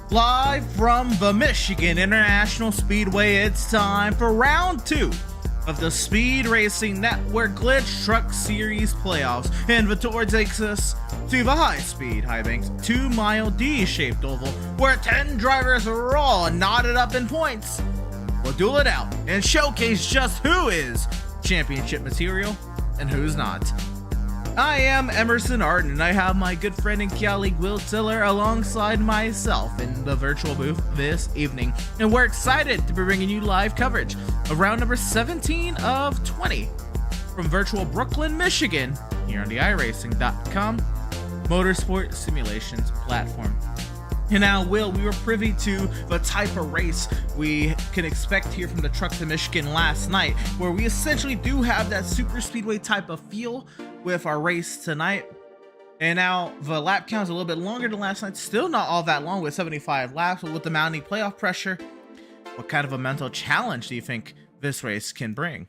Live from the Michigan International Speedway, it's time for round 2 of the Speed Racing Network Glytch Truck Series playoffs. And Vittor takes us to the high-speed, high-banked, 2-mile D-shaped oval where 10 drivers are all knotted up in points. We'll duel it out and showcase just who is championship material and who's not. I am Emerson Arden, and I have my good friend and colleague Will Tiller alongside myself in the virtual booth this evening, and we're excited to be bringing you live coverage of round number 17 of 20 from virtual Brooklyn, Michigan, here on the iRacing.com motorsport simulations platform. And now, Will, we were privy to the type of race we can expect here from the trucks in Michigan last night, where we essentially do have that super speedway type of feel with our race tonight. And now the lap count is a little bit longer than last night, still not all that long with 75 laps, but with the mounting playoff pressure, what kind of a mental challenge do you think this race can bring?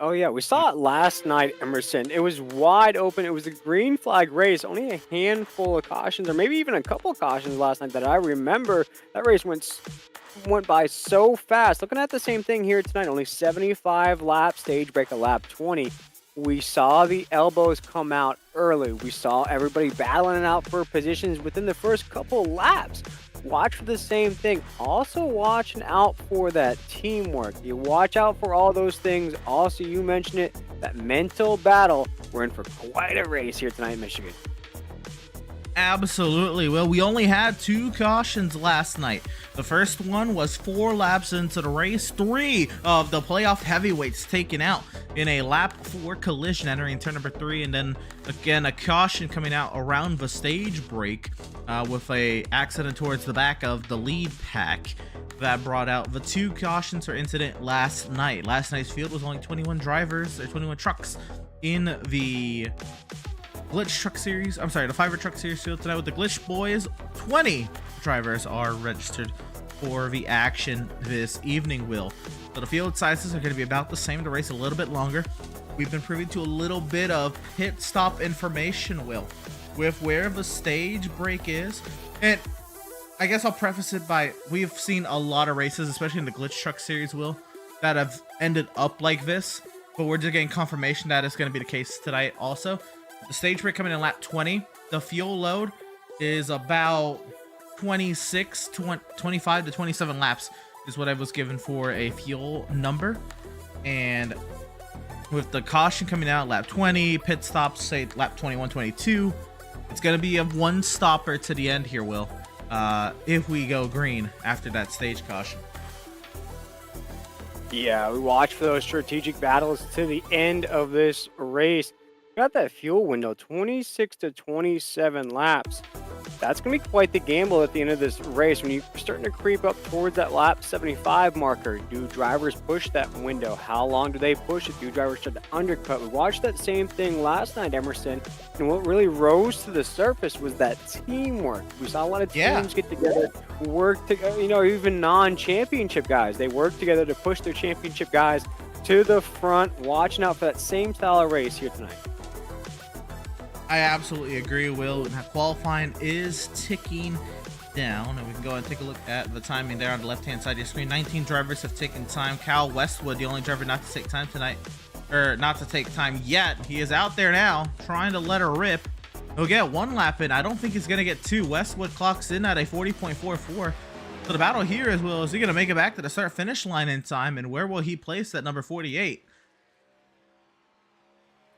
Oh, yeah, we saw it last night, Emerson. It was wide open. It was a green flag race. Only a handful of cautions, or maybe even a couple of cautions last night that I remember. That race went by so fast. Looking at the same thing here tonight, only 75 laps, stage break of lap 20. We saw the elbows come out early. We saw everybody battling out for positions within the first couple laps. Watch for the same thing. Also watching out for that teamwork. You watch out for all those things. Also, you mentioned it, that mental battle. We're in for quite a race here tonight in Michigan. Absolutely. Well, we only had 2 cautions last night. The first one was 4 laps into the race. 3 of the playoff heavyweights taken out in a lap 4 collision entering turn number 3, and then again a caution coming out around the stage break with a accident towards the back of the lead pack that brought out the 2 cautions for incident last night. Last night's field was only 21 drivers, or 21 trucks in the Glytch Truck Series. I'm sorry, the Fiverr Truck Series field tonight with the Glytch boys. 20 drivers are registered for the action this evening, Will. So the field sizes are going to be about the same. The race a little bit longer. We've been privy to a little bit of pit stop information, Will, with where the stage break is. And I guess I'll preface it by, we've seen a lot of races, especially in the Glytch Truck Series, Will, that have ended up like this. But we're just getting confirmation that it's going to be the case tonight also. The stage break coming in lap 20. The fuel load is about 25 to 27 laps is what I was given for a fuel number. And with the caution coming out lap 20, pit stops say lap 21, 22, it's going to be a 1 stopper to the end here, Will, if we go green after that stage caution. Yeah, we watch for those strategic battles to the end of this race. Got that fuel window, 26 to 27 laps. That's going to be quite the gamble at the end of this race. When you're starting to creep up towards that lap 75 marker, do drivers push that window? How long do they push it? Do drivers try to undercut? We watched that same thing last night, Emerson, and what really rose to the surface was that teamwork. We saw a lot of teams get together, work together, even non-championship guys. They work together to push their championship guys to the front, watching out for that same style of race here tonight. I absolutely agree, Will. Now, qualifying is ticking down, and we can go ahead and take a look at the timing there on the left-hand side of your screen. 19 drivers have taken time. Cal Westwood, the only driver not to take time tonight, or not to take time yet. He is out there now, trying to let her rip. He'll get 1 lap in. I don't think he's going to get 2. Westwood clocks in at a 40.44. So the battle here is, Will, is he going to make it back to the start-finish line in time, and where will he place at number 48?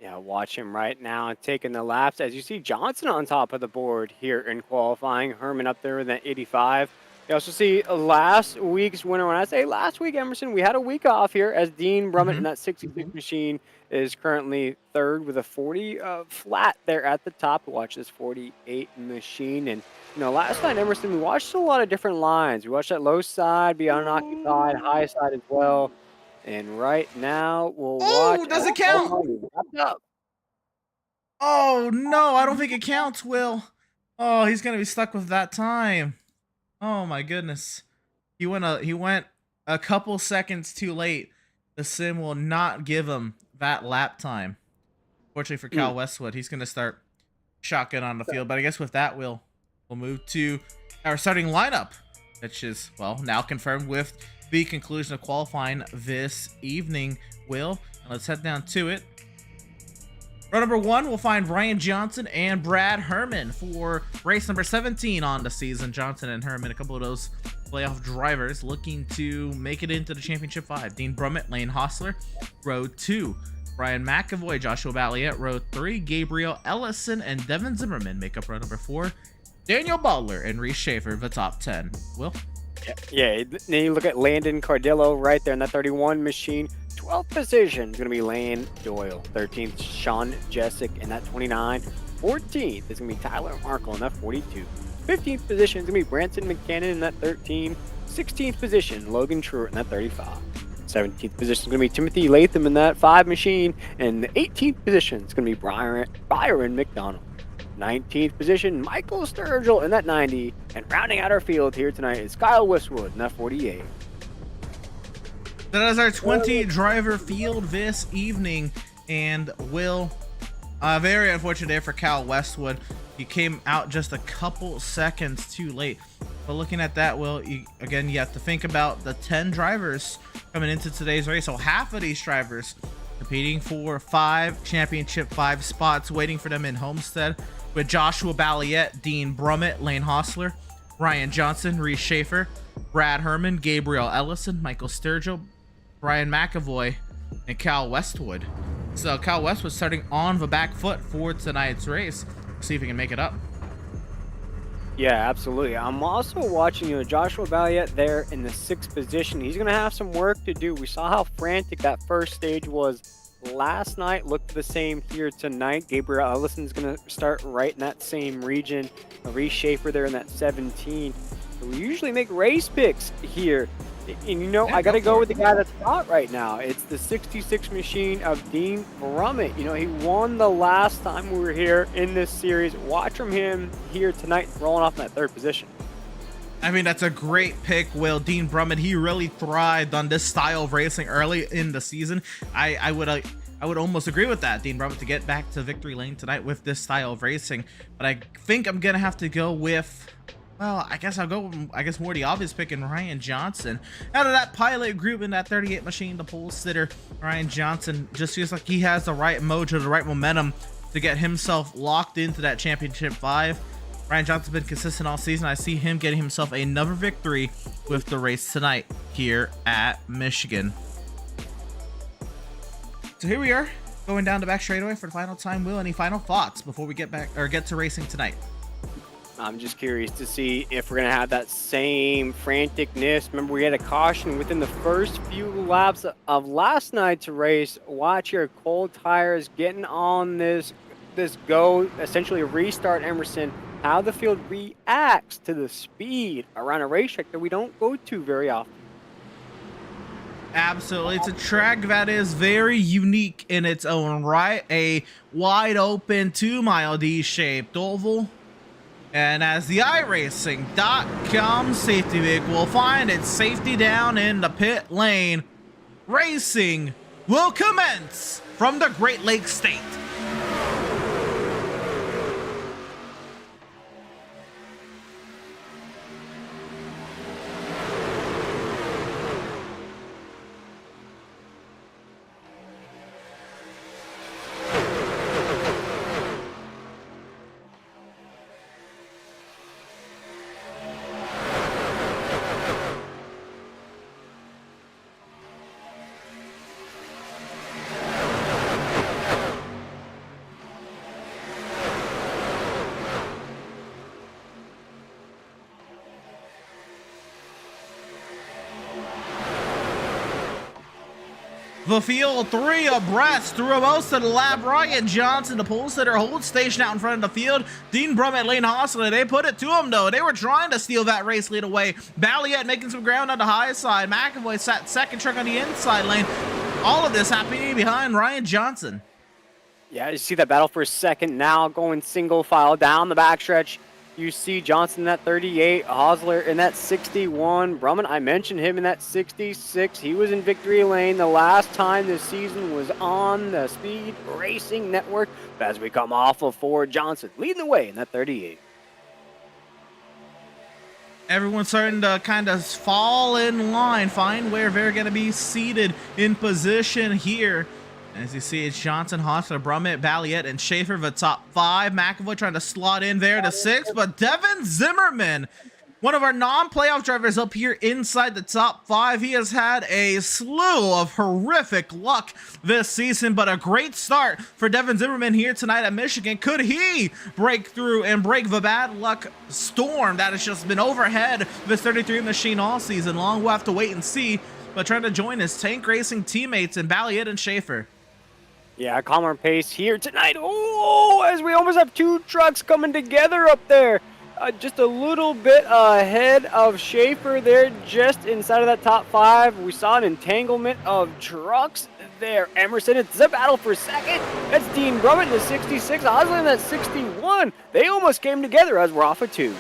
Yeah, watch him right now taking the laps. As you see Johnson on top of the board here in qualifying. Herman up there with that 85. You also see last week's winner. When I say last week, Emerson, we had a week off here as Dean Brummett in that 66 machine is currently 3rd with a 40 flat there at the top. Watch this 48 machine. And, last night, Emerson, we watched a lot of different lines. We watched that low side, be unoccupied, high side as well. And right now, we'll watch. Oh, does it count? Oh, no, I don't think it counts, Will. Oh, he's going to be stuck with that time. Oh, my goodness. He went a couple seconds too late. The sim will not give him that lap time. Fortunately for Cal Westwood, he's going to start shotgun on the field. But I guess with that, we'll move to our starting lineup, which is, well, now confirmed with the conclusion of qualifying this evening, Will. And let's head down to it. Row number 1, we'll find Ryan Johnson and Brad Herman for race number 17 on the season. Johnson and Herman, a couple of those playoff drivers looking to make it into the championship 5. Dean Brummett, Lane Hostler, row 2. Brian McAvoy, Joshua Balliet, row 3. Gabriel Ellison and Devin Zimmerman make up row number 4. Daniel Butler and Reese Schaefer, the top 10. Will? Yeah, then you look at Landon Cardillo right there in that 31 machine. 12th position is going to be Lane Doyle. 13th, Sean Jessic in that 29. 14th is going to be Tyler Markle in that 42. 15th position is going to be Branson McCannon in that 13. 16th position, Logan Truitt in that 35. 17th position is going to be Timothy Latham in that 5 machine. And the 18th position is going to be Byron McDonald. 19th position, Michael Sturgill in that 90. And rounding out our field here tonight is Kyle Westwood in that 48. That is our 20 driver field this evening. And Will, very unfortunate day for Kyle Westwood. He came out just a couple seconds too late. But looking at that, Will, you have to think about the 10 drivers coming into today's race. So half of these drivers competing for 5 championship 5 spots, waiting for them in Homestead, with Joshua Balliet, Dean Brummett, Lane Hostler, Ryan Johnson, Reese Schaefer, Brad Herman, Gabriel Ellison, Michael Sturgill, Brian McAvoy, and Cal Westwood. So Cal Westwood starting on the back foot for tonight's race. See if he can make it up. Yeah, absolutely. I'm also watching, Joshua Balliet there in the 6th position. He's going to have some work to do. We saw how frantic that first stage was last night. Looked the same here tonight. Gabriel Ellison's going to start right in that same region. Reese Schaefer there in that 17. So we usually make race picks here. And I got to go with the guy that's hot right now. It's the 66 machine of Dean Brummett. He won the last time we were here in this series. Watch from him here tonight, rolling off in that 3rd position. I mean, that's a great pick, Will. Dean Brummett, he really thrived on this style of racing early in the season. I would almost agree with that, Dean Brummett, to get back to victory lane tonight with this style of racing. But I think I'm going to have to go with... Well, I guess I'll go, more the obvious pick in Ryan Johnson. Out of that pilot group in that 38 machine, the pole sitter, Ryan Johnson just feels like he has the right mojo, the right momentum to get himself locked into that championship 5. Ryan Johnson's been consistent all season. I see him getting himself another victory with the race tonight here at Michigan. So here we are, going down the back straightaway for the final time. Will, any final thoughts before we get to racing tonight? I'm just curious to see if we're going to have that same franticness. Remember, we had a caution within the first few laps of last night's race. Watch your cold tires getting on this go, essentially a restart, Emerson. How the field reacts to the speed around a racetrack that we don't go to very often. Absolutely. It's a track that is very unique in its own right. A wide open 2-mile D-shaped oval. And as the iRacing.com safety vehicle will find its safety down in the pit lane, racing will commence from the Great Lakes State. The field 3 abreast through most of the lap. Ryan Johnson, the pole sitter, holds station out in front of the field. Dean Brummett, Lane Hostler, they put it to him though. They were trying to steal that race lead away. Balliet making some ground on the high side. McAvoy sat second truck on the inside lane. All of this happening behind Ryan Johnson. Yeah, you see that battle for a second now, going single file down the backstretch. You see Johnson in that 38, Hosler in that 61. Brummett, I mentioned him in that 66. He was in victory lane the last time this season was on the Speed Racing Network. But as we come off of Ford, Johnson leading the way in that 38. Everyone's starting to kind of fall in line, find where they're going to be seated in position here. As you see, it's Johnson, Hostler, Brummett, Balliet, and Schaefer, the top 5. McAvoy trying to slot in there to 6, but Devin Zimmerman, one of our non-playoff drivers up here inside the top 5. He has had a slew of horrific luck this season, but a great start for Devin Zimmerman here tonight at Michigan. Could he break through and break the bad luck storm that has just been overhead this 33 machine all season long? We'll have to wait and see, but trying to join his tank racing teammates in Balliet and Schaefer. Yeah, calmer pace here tonight. Oh, as we almost have 2 trucks coming together up there. Just a little bit ahead of Schaefer there, just inside of that top 5. We saw an entanglement of trucks there. Emerson, it's a battle for second. That's Dean Brummett in the 66, Oslin in that 61. They almost came together as we're off of 2.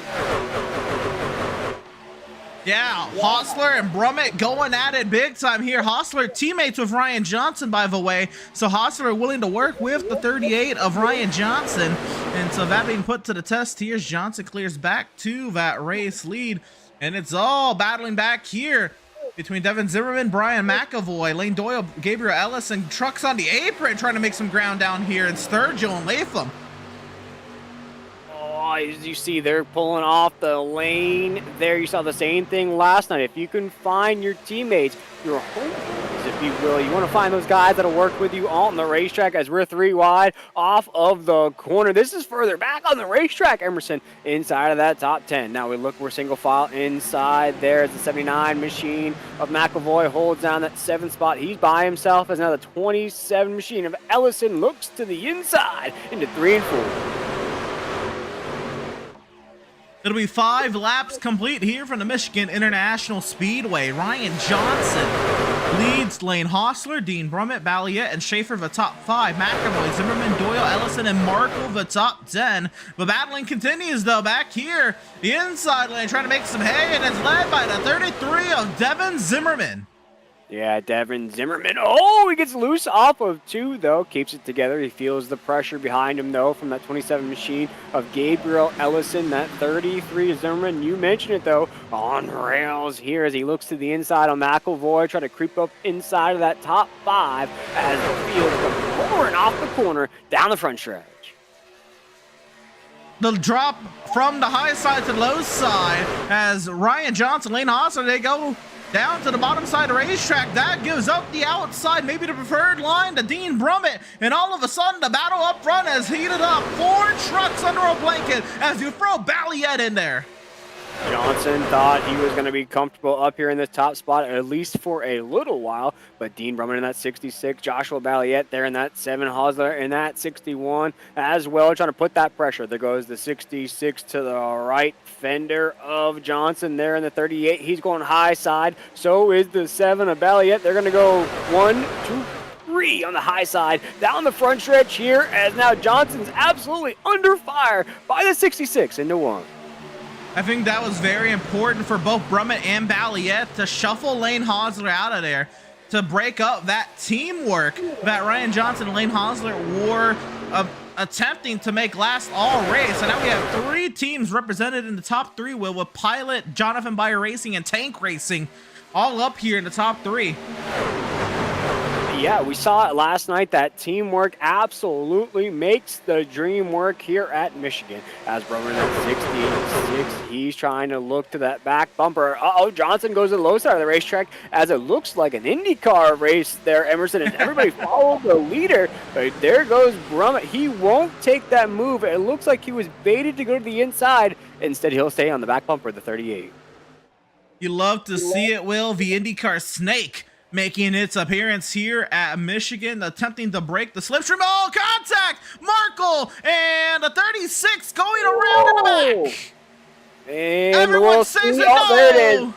Yeah, Hostler and Brummett going at it big time here. Hostler teammates with Ryan Johnson, by the way. So Hostler willing to work with the 38 of Ryan Johnson. And so that being put to the test here, Johnson clears back to that race lead. And it's all battling back here between Devin Zimmerman, Brian McAvoy, Lane Doyle, Gabriel Ellis, and trucks on the apron trying to make some ground down here. And Sturgill and Latham. As you see, they're pulling off the lane there. You saw the same thing last night. If you can find your teammates, your homies, if you will, you want to find those guys that'll work with you on the racetrack as we're 3 wide off of the corner. This is further back on the racetrack, Emerson, inside of that top 10. Now we look, we're single file inside there as the 79 machine of McAvoy holds down that 7th spot. He's by himself as now the 27 machine of Ellison looks to the inside into 3 and 4. It'll be 5 laps complete here from the Michigan International Speedway. Ryan Johnson leads Lane Hostler, Dean Brummett, Balliet, and Schaefer the top 5. McAvoy, Zimmerman, Doyle, Ellison, and Markle the top 10. The battling continues though back here. The inside lane trying to make some hay, and it's led by the 33 of Devin Zimmerman. Yeah, Devin Zimmerman. Oh, he gets loose off of 2, though. Keeps it together. He feels the pressure behind him, though, from that 27 machine of Gabriel Ellison. That 33 of Zimmerman. You mentioned it, though, on rails here as he looks to the inside on McAvoy. Try to creep up inside of that top 5 as the field comes pouring off the corner down the front stretch. The drop from the high side to the low side as Ryan Johnson, Lane Hostler, they go down to the bottom side of the racetrack. That gives up the outside, maybe the preferred line to Dean Brummett. And all of a sudden, the battle up front has heated up. 4 trucks under a blanket as you throw Balliet in there. Johnson thought he was going to be comfortable up here in this top spot, at least for a little while. But Dean Brummett in that 66, Joshua Balliet there in that 7, Hosler in that 61 as well, trying to put that pressure. There goes the 66 to the right fender of Johnson there in the 38. He's going high side. So is the 7 of Balliet. They're going to go 1, 2, 3 on the high side down the front stretch here as now Johnson's absolutely under fire by the 66 into 1. I think that was very important for both Brummett and Balliet to shuffle Lane Hosler out of there to break up that teamwork that Ryan Johnson and Lane Hosler were attempting to make last all race. And now we have 3 teams represented in the top 3 with Pilot, Jonathan Bayer Racing, and Tank Racing all up here in the top 3. Yeah, we saw it last night. That teamwork absolutely makes the dream work here at Michigan. As Brummett in that 66, he's trying to look to that back bumper. Uh-oh, Johnson goes to the low side of the racetrack as it looks like an IndyCar race there, Emerson, and everybody followed the leader. But there goes Brummett. He won't take that move. It looks like he was baited to go to the inside. Instead, he'll stay on the back bumper, the 38. You love to see it, Will. The IndyCar snake making its appearance here at Michigan, attempting to break the slipstream. Oh, contact! Markle and the 36 going around in the back. And everyone we'll says see. it. Oh, there it is.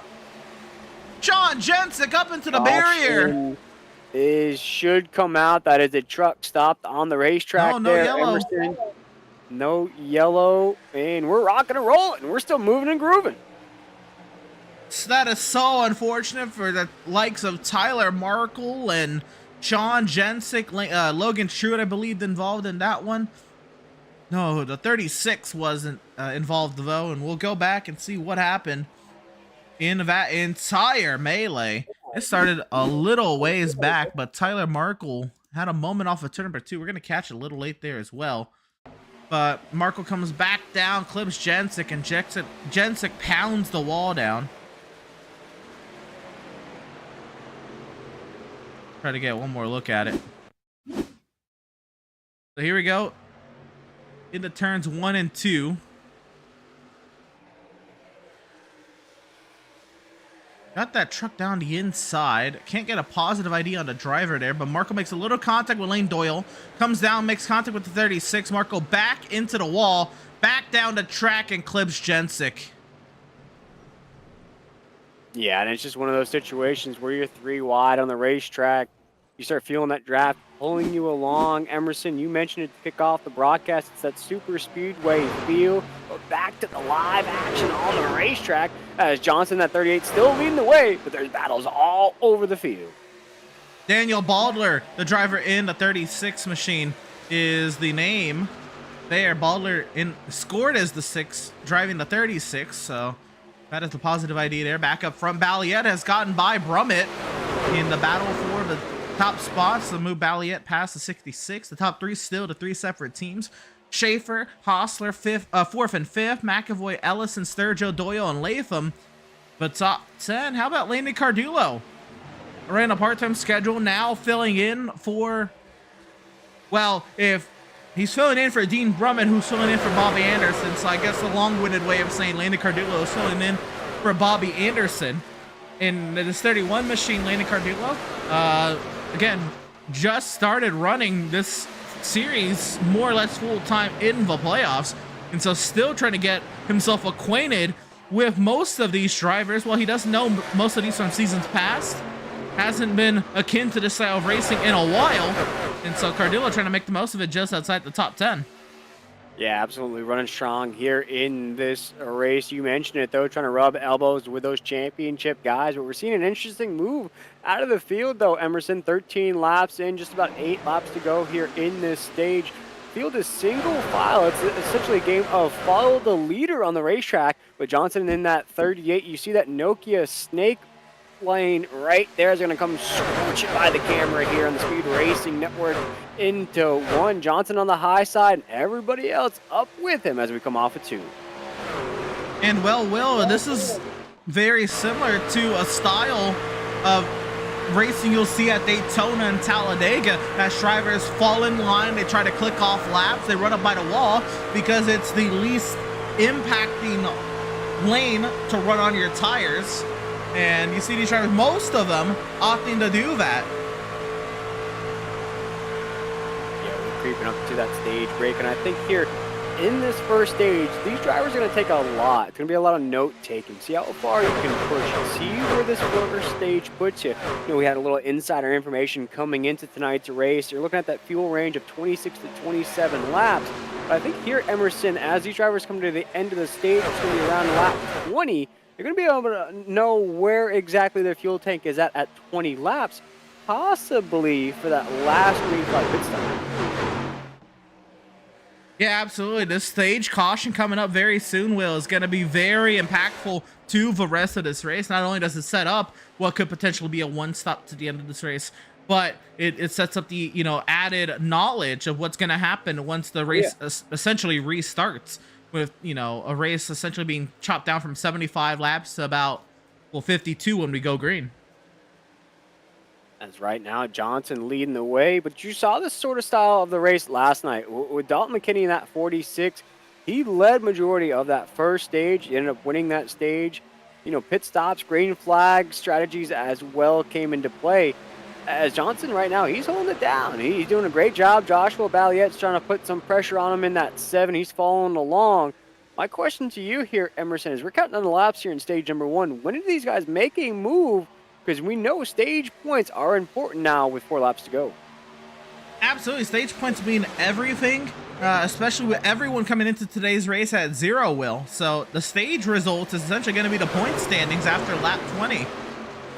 John Jensick up into the barrier. It should come out. That is a truck stopped on the racetrack. No there, yellow. Emerson. No yellow. And we're rocking and rolling. We're still moving and grooving. That is so unfortunate for the likes of Tyler Markle and Sean Jensick, Logan Truitt, I believe, involved in that one. No, the 36 wasn't involved, though, and we'll go back and see what happened in that entire melee. It started a little ways back, but Tyler Markle had a moment off of turn number 2. We're going to catch it a little late there as well. But Markle comes back down, clips Jensic, and Jensic pounds the wall down. Try to get one more look at it. So here we go. Into turns 1 and 2. Got that truck down the inside. Can't get a positive ID on the driver there, but Marco makes a little contact with Lane Doyle. Comes down, makes contact with the 36. Marco back into the wall, back down the track, and clips Jensic. Yeah, and it's just one of those situations where you're 3 wide on the racetrack. You start feeling that draft pulling you along. Emerson, you mentioned it to kick off the broadcast. It's that super speedway feel. But back to the live action on the racetrack as Johnson, that 38, still leading the way, but there's battles all over the field. Daniel Baldler, the driver in the 36 machine, is the name there. Baldler scored as the 6, driving the 36, so that is the positive ID there. Back up front, Balliet has gotten by Brummett in the battle for the top spots. The move Balliet past the 66. The top 3 still to 3 separate teams. Schaefer, Hostler, 4th and 5th. McAvoy, Ellison, Sturgill, Doyle, and Latham. But top 10, how about Laney Cardullo? Ran a part-time schedule, now filling in for, well, if he's filling in for Dean Brummett, who's filling in for Bobby Anderson. So I guess the long-winded way of saying Laney Cardullo is filling in for Bobby Anderson. In this 31 machine, Laney Cardullo, again, just started running this series more or less full-time in the playoffs, and so still trying to get himself acquainted with most of these drivers. Well, he doesn't know most of these from seasons past, hasn't been akin to this style of racing in a while, and so Cardillo trying to make the most of it just outside the top 10. Yeah, absolutely running strong here in this race. You mentioned it, though, trying to rub elbows with those championship guys. But we're seeing an interesting move out of the field, though, Emerson. 13 laps in, just about 8 laps to go here in this stage. Field is single file. It's essentially a game of follow the leader on the racetrack. With Johnson in that 38, you see that Nokia snake lane right there is going to come scooching by the camera here on the Speed Racing Network into 1. Johnson on the high side and everybody else up with him as we come off of 2. And well, Will, this is very similar to a style of racing you'll see at Daytona and Talladega, as drivers fall in line, they try to click off laps, they run up by the wall because it's the least impacting lane to run on your tires. And you see these drivers, most of them, opting to do that. Yeah, we're creeping up to that stage break. And I think here in this first stage, these drivers are going to take a lot. It's going to be a lot of note taking. See how far you can push. See where this first stage puts you. You know, we had a little insider information coming into tonight's race. You're looking at that fuel range of 26 to 27 laps. But I think here, Emerson, as these drivers come to the end of the stage, it's going to be around lap 20. You're going to be able to know where exactly their fuel tank is at 20 laps, possibly for that last green flag pit stop. Yeah, absolutely. This stage caution coming up very soon, Will, is going to be very impactful to the rest of this race. Not only does it set up what could potentially be a one-stop to the end of this race, but it sets up the, you know, added knowledge of what's going to happen once the race essentially restarts. With, you know, a race essentially being chopped down from 75 laps to about, well, 52 when we go green. As right now, Johnson leading the way, but you saw this sort of style of the race last night. With Dalton McKinney in that 46, he led majority of that first stage. He ended up winning that stage. You know, pit stops, green flag strategies as well came into play. As Johnson right now, he's holding it down. He's doing a great job. Joshua Balliet's trying to put some pressure on him in that 7. He's following along. My question to you here, Emerson, is we're counting on the laps here in stage number 1. When did these guys make a move? Because we know stage points are important now with 4 laps to go. Absolutely. Stage points mean everything, especially with everyone coming into today's race at 0, Will. So the stage result is essentially going to be the point standings after lap 20.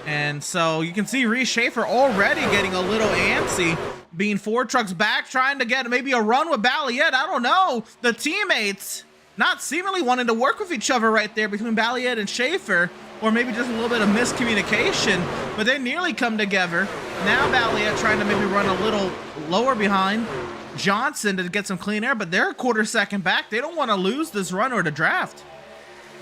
And so you can see Reese Schaefer already getting a little antsy, being 4 trucks back, trying to get maybe a run with Balliet. I don't know. The teammates not seemingly wanting to work with each other right there between Balliet and Schaefer. or maybe just a little bit of miscommunication, but they nearly come together. Now Valiant trying to maybe run a little lower behind Johnson to get some clean air, but they're a quarter second back. They don't want to lose this run or the draft.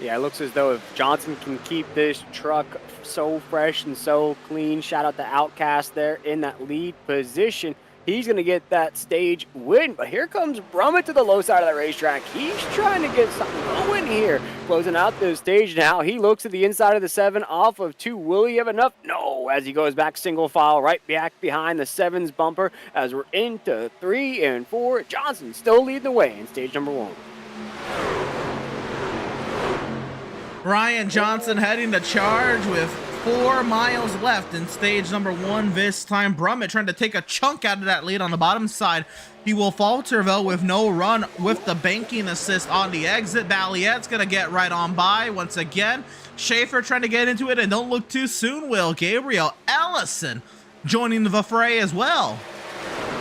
Yeah, it looks as though if Johnson can keep this truck so fresh and so clean, shout out to Outcast there in that lead position, he's going to get that stage win. But here comes Brummett to the low side of the racetrack. He's trying to get something going here. Closing out this stage now. He looks at the inside of the 7 off of 2. Will he have enough? No, as he goes back single file right back behind the 7's bumper as we're into 3 and 4. Johnson still leading the way in stage number 1. Ryan Johnson heading to charge with 4 miles left in stage number 1 this time. Brummett trying to take a chunk out of that lead on the bottom side. He will falter though with no run with the banking assist on the exit. Balliette's gonna get right on by once again. Schaefer trying to get into it, and don't look too soon, Will. Gabriel Ellison joining the fray as well.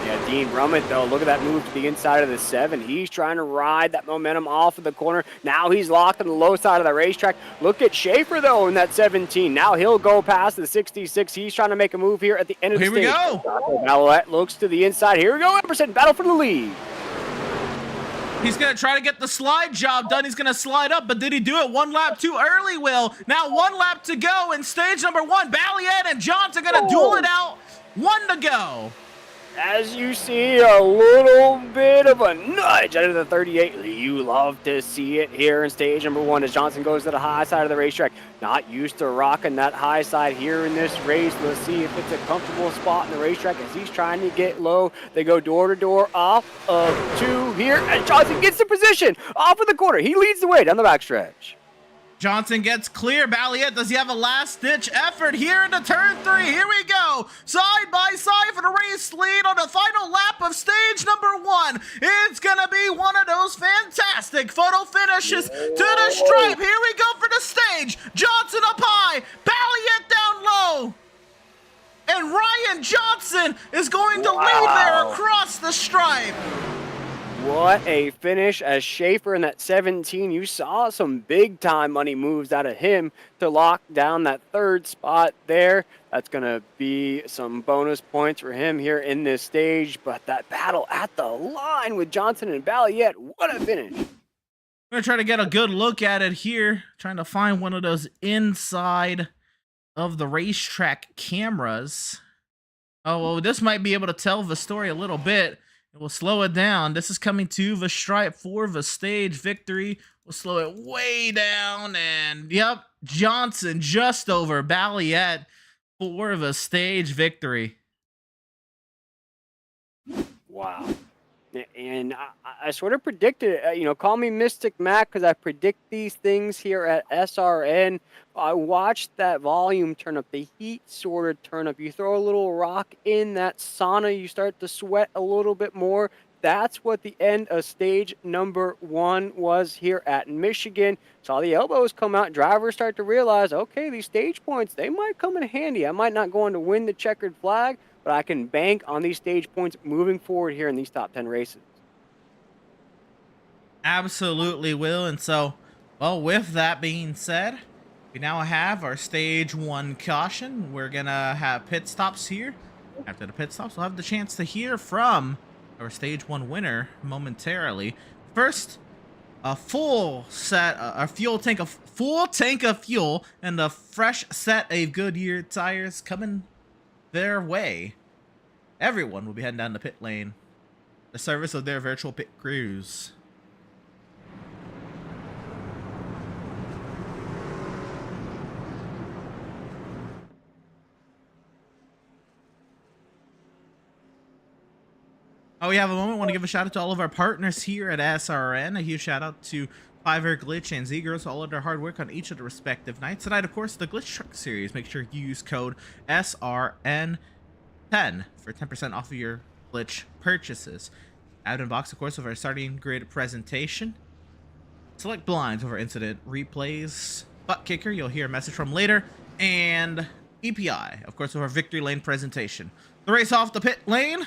Yeah, Dean Brummett, though, look at that move to the inside of the 7. He's trying to ride that momentum off of the corner. Now he's locked on the low side of the racetrack. Look at Schaefer, though, in that 17. Now he'll go past the 66. He's trying to make a move here at the end of the stage. Here we go. Valiant looks to the inside. Here we go, Emerson, battle for the lead. He's going to try to get the slide job done. He's going to slide up, but did he do it 1 lap too early, Will? Now 1 lap to go in stage number 1. Balliette and Johnson going to duel it out. 1 to go. As you see, a little bit of a nudge out of the 38. You love to see it here in stage number 1 as Johnson goes to the high side of the racetrack. Not used to rocking that high side here in this race. Let's see if it's a comfortable spot in the racetrack as he's trying to get low. They go door to door off of 2 here, and Johnson gets the position off of the corner. He leads the way down the backstretch. Johnson gets clear. Balliette, does he have a last-ditch effort here into turn 3? Here we go. Side by side for the race lead on the final lap of stage number 1. It's going to be one of those fantastic photo finishes to the stripe. Here we go for the stage. Johnson up high. Balliette down low. And Ryan Johnson is going to lead there across the stripe. What a finish as Schaefer in that 17. You saw some big time money moves out of him to lock down that 3rd spot there. That's going to be some bonus points for him here in this stage. But that battle at the line with Johnson and Balliette, what a finish. I'm going to try to get a good look at it here. Trying to find one of those inside of the racetrack cameras. Oh, well, this might be able to tell the story a little bit. It will slow it down. This is coming to the stripe for the stage victory. We'll slow it way down. And, yep, Johnson just over Balliette for the stage victory. Wow. And I sort of predicted it. Call me Mystic Mac because I predict these things here at SRN. I watched that volume turn up, the heat sort of turn up. You throw a little rock in that sauna, you start to sweat a little bit more. That's what the end of stage number 1 was here at Michigan. Saw the elbows come out. Drivers start to realize, okay, these stage points, they might come in handy. I might not go on to win the checkered flag, but I can bank on these stage points moving forward here in these top 10 races. Absolutely will. And so, well, with that being said, we now have our stage 1 caution. We're going to have pit stops here. After the pit stops, we'll have the chance to hear from our stage 1 winner momentarily. First, a full set, a full tank of fuel, and a fresh set of Goodyear tires coming their way. Everyone will be heading down the pit lane, the service of their virtual pit crews. Oh, we have a moment. I want to give a shout out to all of our partners here at SRN. A huge shout out to Fiverr, Glytch, and Z-Girls for all of their hard work on each of the respective nights. Tonight, of course, the Glytch Truck Series. Make sure you use code SRN10 for 10% off of your Glytch purchases. Out in box, of course, of our starting grid presentation. Select blinds over incident replays. Butt kicker, you'll hear a message from later. And EPI, of course, of our victory lane presentation. The race off the pit lane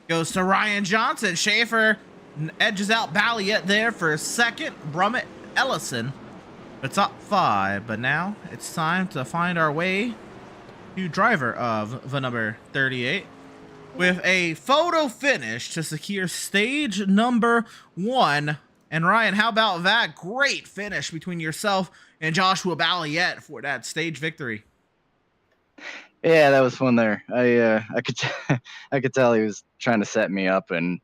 goes to Ryan Johnson. Schaefer edges out Balliette there for 2nd. Brummett, Ellison the top 5. But now it's time to find our way to driver of the number 38 with a photo finish to secure stage number 1. And Ryan, how about that great finish between yourself and Joshua Balliet for that stage victory? Yeah, that was fun there. I could I could tell he was trying to set me up, and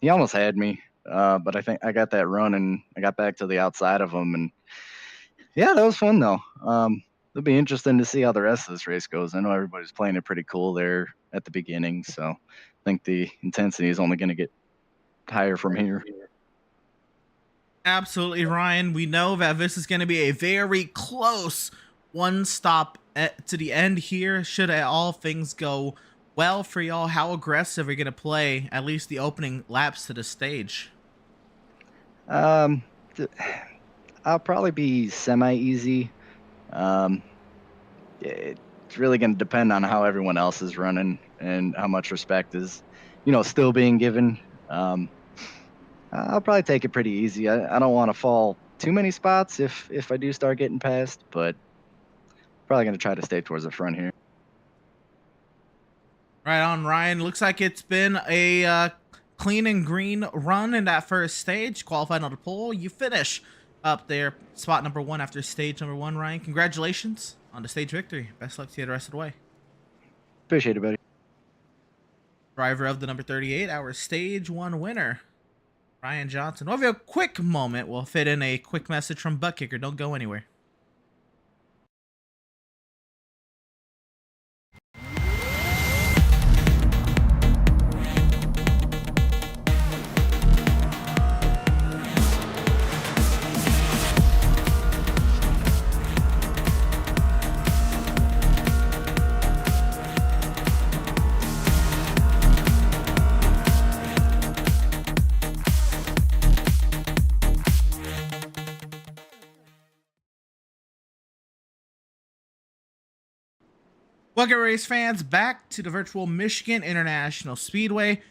he almost had me. But I think I got that run, and I got back to the outside of him, and yeah, that was fun though. It'll be interesting to see how the rest of this race goes. I know everybody's playing it pretty cool there at the beginning, so I think the intensity is only going to get higher from here. Absolutely, Ryan. We know that this is going to be a very close one stop to the end here. Should all things go well for y'all, how aggressive are you going to play at least the opening laps to the stage? I'll probably be semi-easy. It's really going to depend on how everyone else is running and how much respect is, still being given. I'll probably take it pretty easy. I don't want to fall too many spots if I do start getting past, but probably going to try to stay towards the front here. Right on, Ryan. Looks like it's been a clean and green run in that first stage. Qualified on the pole. You finish up there, spot number 1 after stage number 1, Ryan. Congratulations on the stage victory. Best luck to you the rest of the way. Appreciate it, buddy. Driver of the number 38, our stage 1 winner, Ryan Johnson. We'll have a quick moment. We'll fit in a quick message from Butt Kicker. Don't go anywhere. Welcome, race fans, back to the virtual Michigan International Speedway.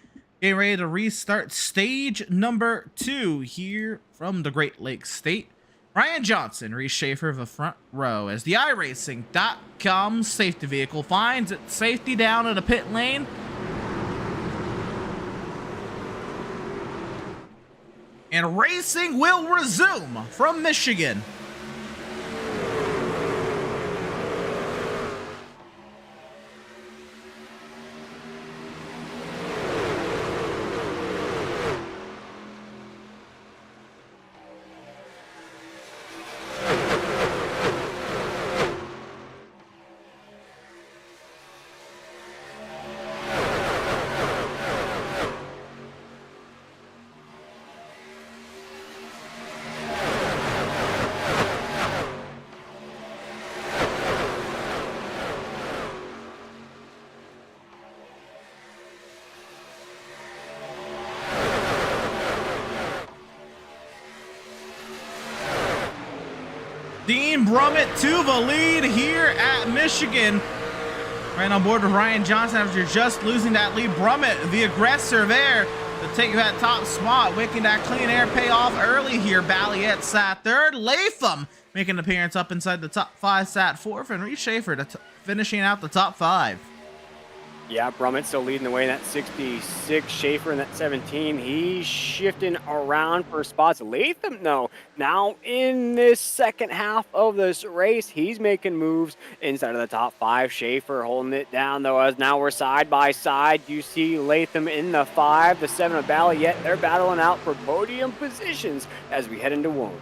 Getting ready to restart stage number 2 here from the Great Lakes State. Ryan Johnson, Reese Schaefer of the front row as the iRacing.com safety vehicle finds its safety down in the pit lane. And racing will resume from Michigan. Dean Brummett to the lead here at Michigan. Right on board with Ryan Johnson after just losing that lead. Brummett, the aggressor there, to take that top spot, making that clean air pay off early here. Balliet sat 3rd. Latham making an appearance up inside the top 5, sat 4th. And Reese Schaefer finishing out the top 5. Yeah, Brummett still leading the way in that 66. Schaefer in that 17. He's shifting around for spots. Latham, no. Now in this second half of this race, he's making moves inside of the top 5. Schaefer holding it down, though, as now we're side by side. You see Latham in the 5, the 7 of Balliet. They're battling out for podium positions as we head into one.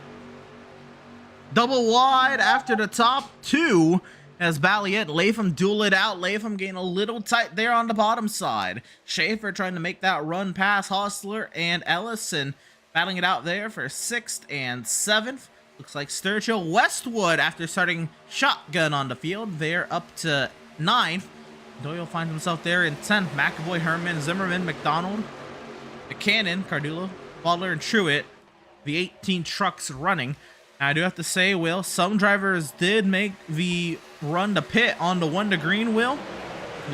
Double wide after the top 2. As Balliet and Latham duel it out. Latham getting a little tight there on the bottom side. Schaefer trying to make that run past Hostler and Ellison. Battling it out there for 6th and 7th. Looks like Sturgill Westwood, after starting shotgun on the field, they're up to 9th. Doyle finds himself there in 10th. McAvoy, Herman, Zimmerman, McDonald, McCannon, Cardullo, Butler, and Truitt. The 18 trucks running. Now, I do have to say, Will, some drivers did make the run to pit on the 1 to green, Will.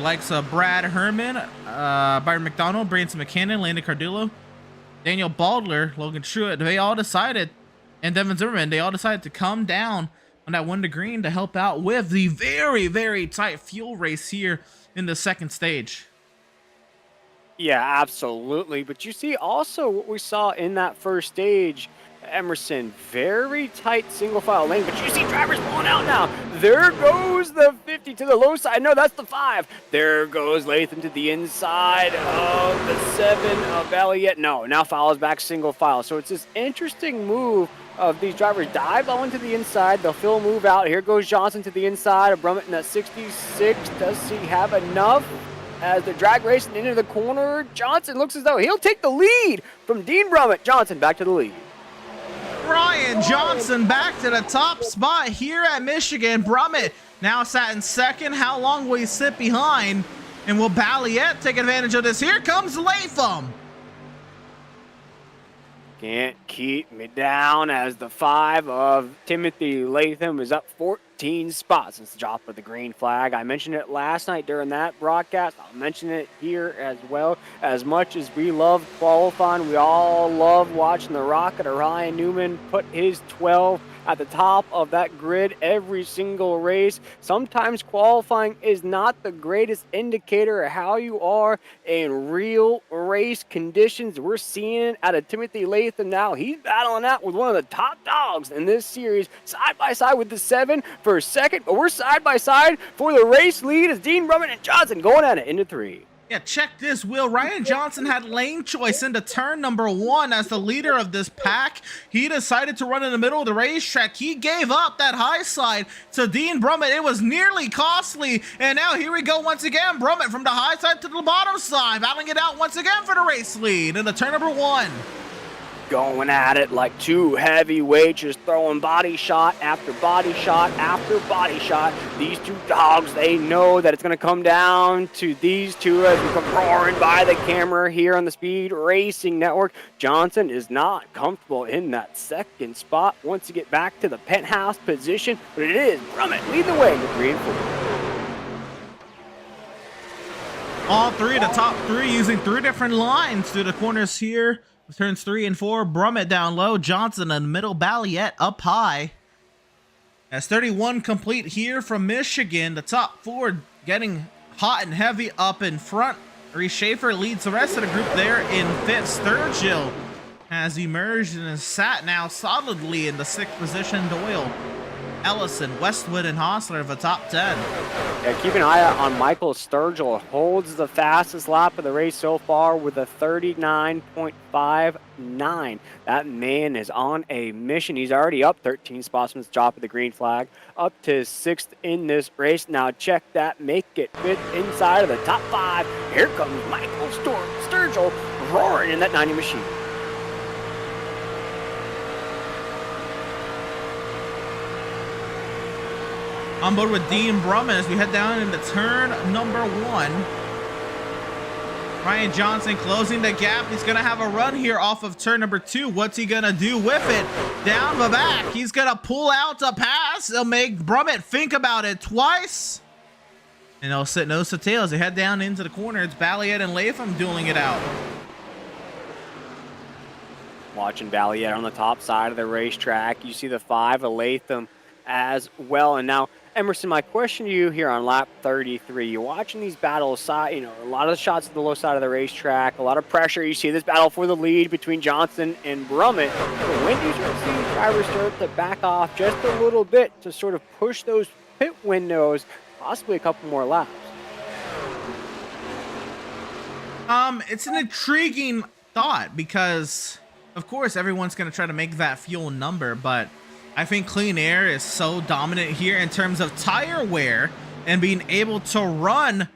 Likes Brad Herman, Byron McDonald, Branson McCannon, Landon Cardullo, Daniel Baldler, Logan Truitt. They all decided and Devin Zimmerman, they all decided to come down on that 1 to green to help out with the very, very tight fuel race here in the second stage. Yeah, absolutely. But you see also what we saw in that first stage, Emerson, very tight single file lane. But you see drivers pulling out now. There goes the 50 to the low side. No, that's the 5. There goes Latham to the inside of the 7 of Valiant. No, now follows back single file. So it's this interesting move of these drivers dive low into the inside. They'll fill move out. Here goes Johnson to the inside of Brummett in that 66. Does he have enough? As they're drag racing into the corner, Johnson looks as though he'll take the lead from Dean Brummett. Johnson back to the lead. Ryan Johnson back to the top spot here at Michigan. Brummett now sat in second. How long will he sit behind? And will Balliet take advantage of this? Here comes Latham. Can't keep me down as the 5 of Timothy Latham is up 14 spots since the drop of the green flag. I mentioned it last night during that broadcast. I'll mention it here as well. As much as we love qualifying, we all love watching the Rocket or Ryan Newman put his 12 at the top of that grid every single race. Sometimes qualifying is not the greatest indicator of how you are in real race conditions. We're seeing it out of Timothy Latham now. He's battling out with one of the top dogs in this series, side by side with the 7 for second, but we're side by side for the race lead as Dean Brummett and Johnson going at it into 3. Yeah, check this, Will. Ryan Johnson had lane choice into turn number 1 as the leader of this pack. He decided to run in the middle of the racetrack. He gave up that high side to Dean Brummett. It was nearly costly. And now here we go once again. Brummett from the high side to the bottom side, battling it out once again for the race lead into turn number 1. Going at it like two heavyweights, just throwing body shot after body shot after body shot. These two dogs, they know that it's going to come down to these two as we come roaring by the camera here on the Speed Racing Network. Johnson is not comfortable in that second spot once you get back to the penthouse position, but it is Brummett lead the way into 3 and 4. All three, the top 3 using 3 different lines through the corners here. Turns 3 and 4, Brummett down low, Johnson in the middle, Balliet up high. As 31 complete here from Michigan, the top 4 getting hot and heavy up in front. Reese Schaefer leads the rest of the group there in 5th. Sturgill has emerged and is sat now solidly in the 6th position. Doyle, Ellison, Westwood, and Hostler of the top 10. Yeah, keep an eye out on Michael Sturgill. Holds the fastest lap of the race so far with a 39.59. That man is on a mission. He's already up 13 spots from the drop of the green flag, up to 6th in this race. Now check that, make it 5th inside of the top 5. Here comes Michael Sturgill roaring in that 90 machine. On board with Dean Brummett as we head down into turn number 1. Ryan Johnson closing the gap. He's going to have a run here off of turn number 2. What's he going to do with it? Down the back. He's going to pull out to pass. He'll make Brummett think about it twice. And they'll sit nose to tail as they head down into the corner. It's Balliet and Latham dueling it out. Watching Balliet on the top side of the racetrack. You see the 5 of Latham as well. And now, Emerson, my question to you here on lap 33, you're watching these battles, a lot of the shots to the low side of the racetrack, a lot of pressure. You see this battle for the lead between Johnson and Brummett. But when do you start seeing drivers start to back off just a little bit to sort of push those pit windows, possibly a couple more laps? It's an intriguing thought because, of course, everyone's going to try to make that fuel number, but I think Clean Air is so dominant here in terms of tire wear and being able to run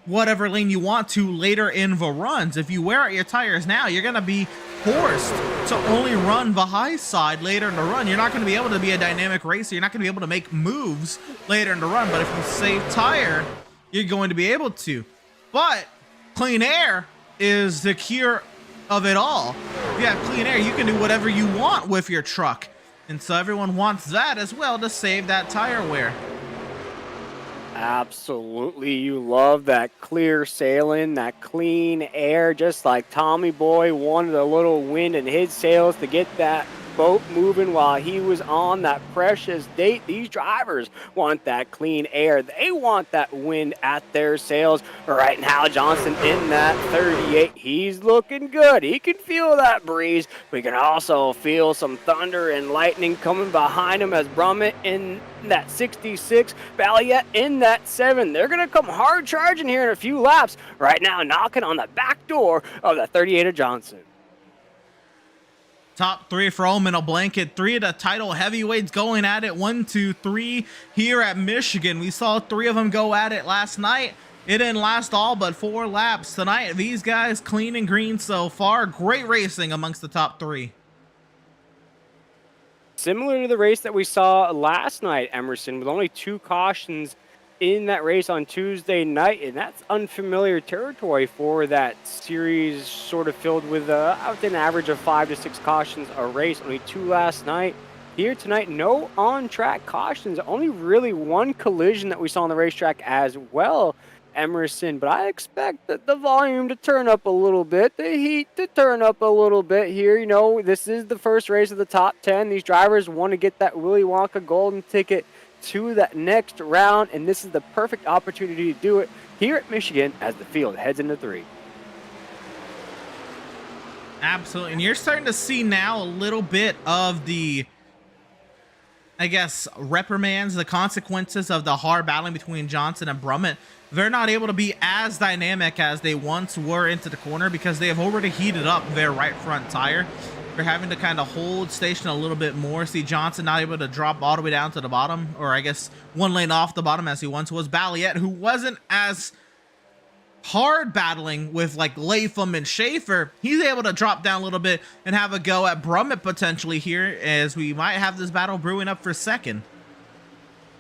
whatever lane you want to later in the runs. If you wear out your tires now, you're going to be forced to only run the high side later in the run. You're not going to be able to be a dynamic racer. You're not going to be able to make moves later in the run. But if you save tire, you're going to be able to. But Clean Air is the cure of it all. If you have clean air, you can do whatever you want with your truck. And so everyone wants that as well to save that tire wear. Absolutely. You love that clear sailing, that clean air, just like Tommy Boy wanted a little wind in his sails to get that boat moving while he was on that precious date. These drivers want that clean air. They want that wind at their sails. Right now, Johnson in that 38. He's looking good. He can feel that breeze. We can also feel some thunder and lightning coming behind him as Brummett in that 66, Valiant in that 7. They're going to come hard charging here in a few laps. Right now, knocking on the back door of that 38 of Johnson. Top 3 for home in a blanket. 3 of the title heavyweights going at it. 1, 2, 3 here at Michigan. We saw 3 of them go at it last night. It didn't last all but 4 laps tonight. These guys clean and green so far. Great racing amongst the top 3. Similar to the race that we saw last night, Emerson, with only 2 cautions in that race on Tuesday night, and that's unfamiliar territory for that series, sort of filled with I would say an average of 5 to 6 cautions a race. Only 2 last night. Here tonight, no on-track cautions. Only really 1 collision that we saw on the racetrack as well, Emerson. But I expect that the volume to turn up a little bit, the heat to turn up a little bit here. You know, this is the first race of the top 10. These drivers want to get that Willy Wonka golden ticket to that next round, and this is the perfect opportunity to do it here at Michigan as the field heads into 3. Absolutely. And you're starting to see now a little bit of the, I guess, reprimands, the consequences of the hard battling between Johnson and Brummett. They're not able to be as dynamic as they once were into the corner because they have already heated up their right front tire. They're having to kind of hold station a little bit more. See Johnson not able to drop all the way down to the bottom, or I guess 1 lane off the bottom as he once was. Balliet, who wasn't as hard battling with like Latham and Schaefer, he's able to drop down a little bit and have a go at Brummett potentially here, as we might have this battle brewing up for second.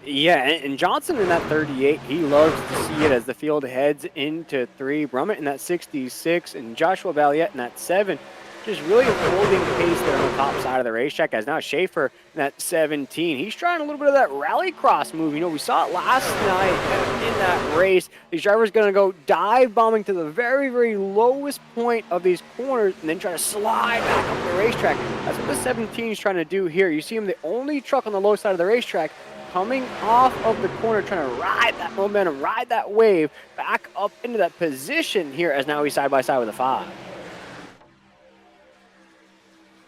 Yeah, and Johnson in that 38, he loves to see it as the field heads into 3. Brummett in that 66 and Joshua Balliet in that 7. Just really holding pace there on the top side of the racetrack, as now Schaefer in that 17. He's trying a little bit of that rallycross move. You know, we saw it last night in that race. These drivers going to go dive bombing to the very, very lowest point of these corners and then try to slide back up the racetrack. That's what the 17 is trying to do here. You see him, the only truck on the low side of the racetrack, coming off of the corner, trying to ride that momentum, ride that wave back up into that position here, as now he's side by side with a 5.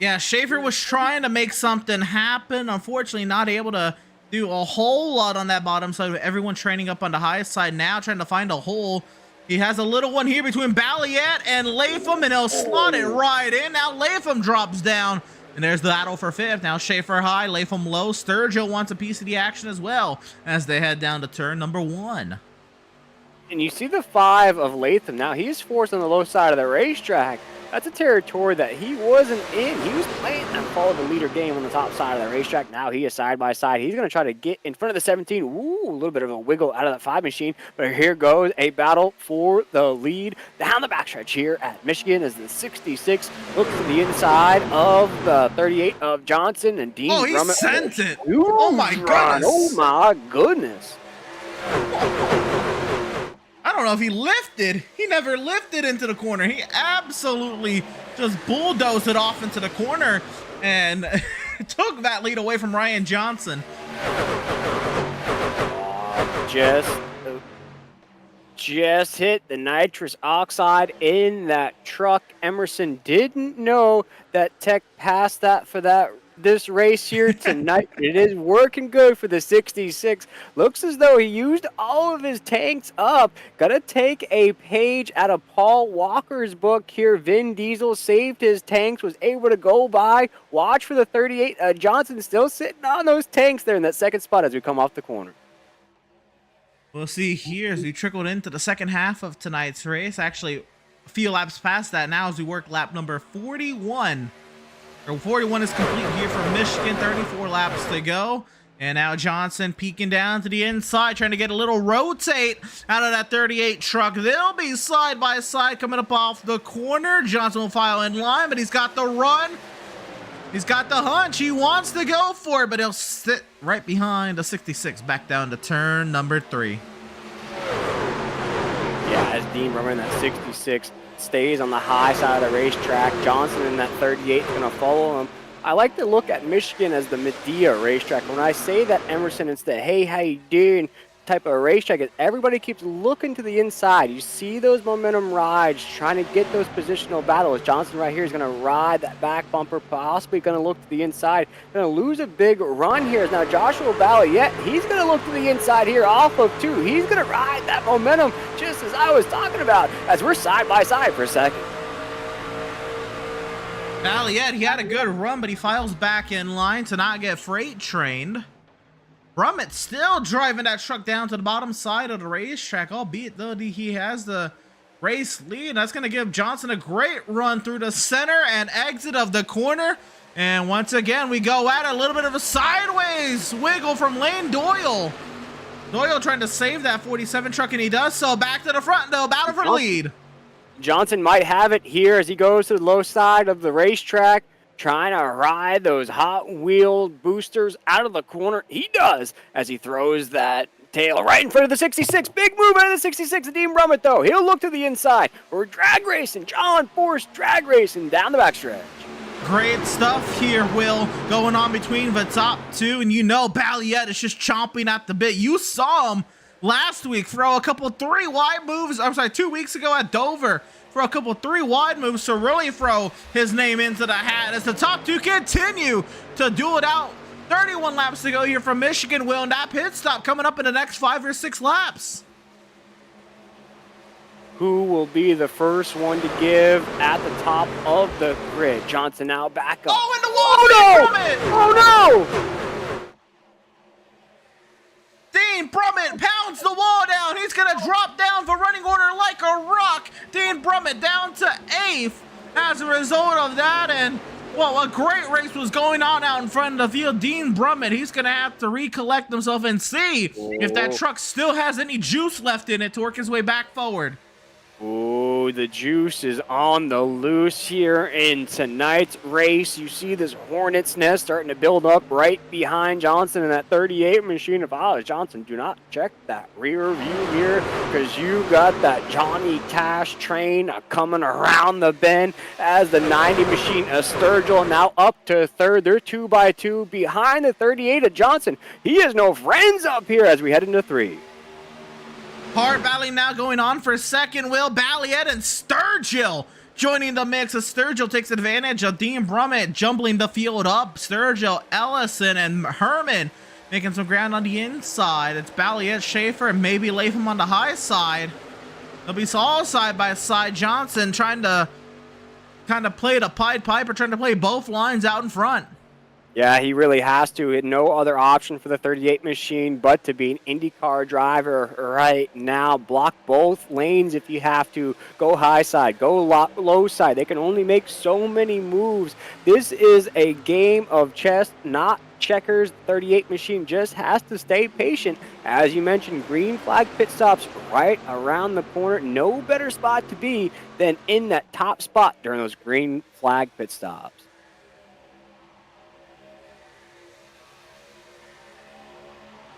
Yeah, Schaefer was trying to make something happen. Unfortunately, not able to do a whole lot on that bottom side with everyone training up on the high side now, trying to find a hole. He has a little one here between Balliet and Latham, and he'll slot it right in. Now Latham drops down, and there's the battle for 5th. Now Schaefer high, Latham low. Sturgill wants a piece of the action as well as they head down to turn number 1. And you see the 5 of Latham now. He's forced on the low side of the racetrack. That's a territory that he wasn't in. He was playing that follow the leader game on the top side of the racetrack. Now he is side by side. He's going to try to get in front of the 17. Ooh, a little bit of a wiggle out of that 5 machine. But here goes a battle for the lead down the backstretch here at Michigan as the 66 looks to the inside of the 38 of Johnson and Dean. Oh, he Brummett. sent it. Ooh, Oh my goodness. Oh my goodness. I don't know if he lifted. He never lifted into the corner. He absolutely just bulldozed it off into the corner and took that lead away from Ryan Johnson. Just hit the nitrous oxide in that truck. Emerson didn't know that Tech passed that for this race here tonight. It is working good for the 66. Looks as though he used all of his tanks up. Gotta take a page out of Paul Walker's book here. Vin Diesel saved his tanks, was able to go by. Watch for the 38. Johnson still sitting on those tanks there in that second spot as we come off the corner. We'll see here as we trickled into the second half of tonight's race. Actually, a few laps past that now as we work lap number 41. 41 is complete here for Michigan. 34 laps to go. And now Johnson peeking down to the inside, trying to get a little rotate out of that 38 truck. They'll be side by side coming up off the corner. Johnson will file in line, but he's got the run. He's got the hunch. He wants to go for it, but he'll sit right behind the 66 back down to turn number 3. Yeah, as Dean Rummer in that 66 stays on the high side of the racetrack. Johnson in that 38 is going to follow him I like to look at Michigan as the Medea racetrack. When I say that, Emerson, it's the hey, how you doing type of racetrack. Everybody keeps looking to the inside. You see those momentum rides, trying to get those positional battles. Johnson right here is going to ride that back bumper, possibly going to look to the inside. Going to lose a big run here. Now Joshua Balliet, he's going to look to the inside here off of 2. He's going to ride that momentum just as I was talking about as we're side by side for a second. Balliet, he had a good run, but he files back in line to not get freight trained. Brummett still driving that truck down to the bottom side of the racetrack, albeit though he has the race lead. That's going to give Johnson a great run through the center and exit of the corner. And once again, we go at a little bit of a sideways wiggle from Lane Doyle. Doyle trying to save that 47 truck, and he does so. Back to the front, though, battle for the lead. Johnson might have it here as he goes to the low side of the racetrack, trying to ride those Hot Wheel boosters out of the corner. He does as he throws that tail right in front of the 66. Big move out of the 66 of Dean Brummett, though. He'll look to the inside. We're drag racing. John Force drag racing down the backstretch. Great stuff here, Will, going on between the top 2. And you know Balliet is just chomping at the bit. You saw him last week throw a couple 3 wide moves. I'm sorry, 2 weeks ago at Dover for a couple 3 wide moves to really throw his name into the hat as the top 2 continue to duel it out. 31 laps to go here from Michigan, Will, and that pit stop coming up in the next 5 or 6 laps. Who will be the first one to give at the top of the grid? Johnson now back up. Oh, in the wall! Oh, no! Oh, no! Dean Brummett pounds the wall down. He's going to drop down for running order like a rock. Dean Brummett down to 8th as a result of that. And, well, a great race was going on out in front of the field. Dean Brummett, he's going to have to recollect himself and see if that truck still has any juice left in it to work his way back forward. Oh, the juice is on the loose here in tonight's race. You see this hornet's nest starting to build up right behind Johnson in that 38 machine. If I was Johnson, do not check that rear view here because you got that Johnny Cash train coming around the bend as the 90 machine of Sturgill now up to 3rd. They're 2 by 2 behind the 38 of Johnson. He has no friends up here as we head into 3. Hard battling now going on for 2nd, Will. Balliet and Sturgill joining the mix as Sturgill takes advantage of Dean Brummett jumbling the field up. Sturgill, Ellison, and Herman making some ground on the inside. It's Balliet, Schaefer, and maybe Latham on the high side. They'll be all side by side. Johnson trying to kind of play the Pied Piper, trying to play both lines out in front. Yeah, he really has to. No other option for the 38 machine but to be an IndyCar driver right now. Block both lanes if you have to. Go high side, go low side. They can only make so many moves. This is a game of chess, not checkers. 38 machine just has to stay patient. As you mentioned, green flag pit stops right around the corner. No better spot to be than in that top spot during those green flag pit stops.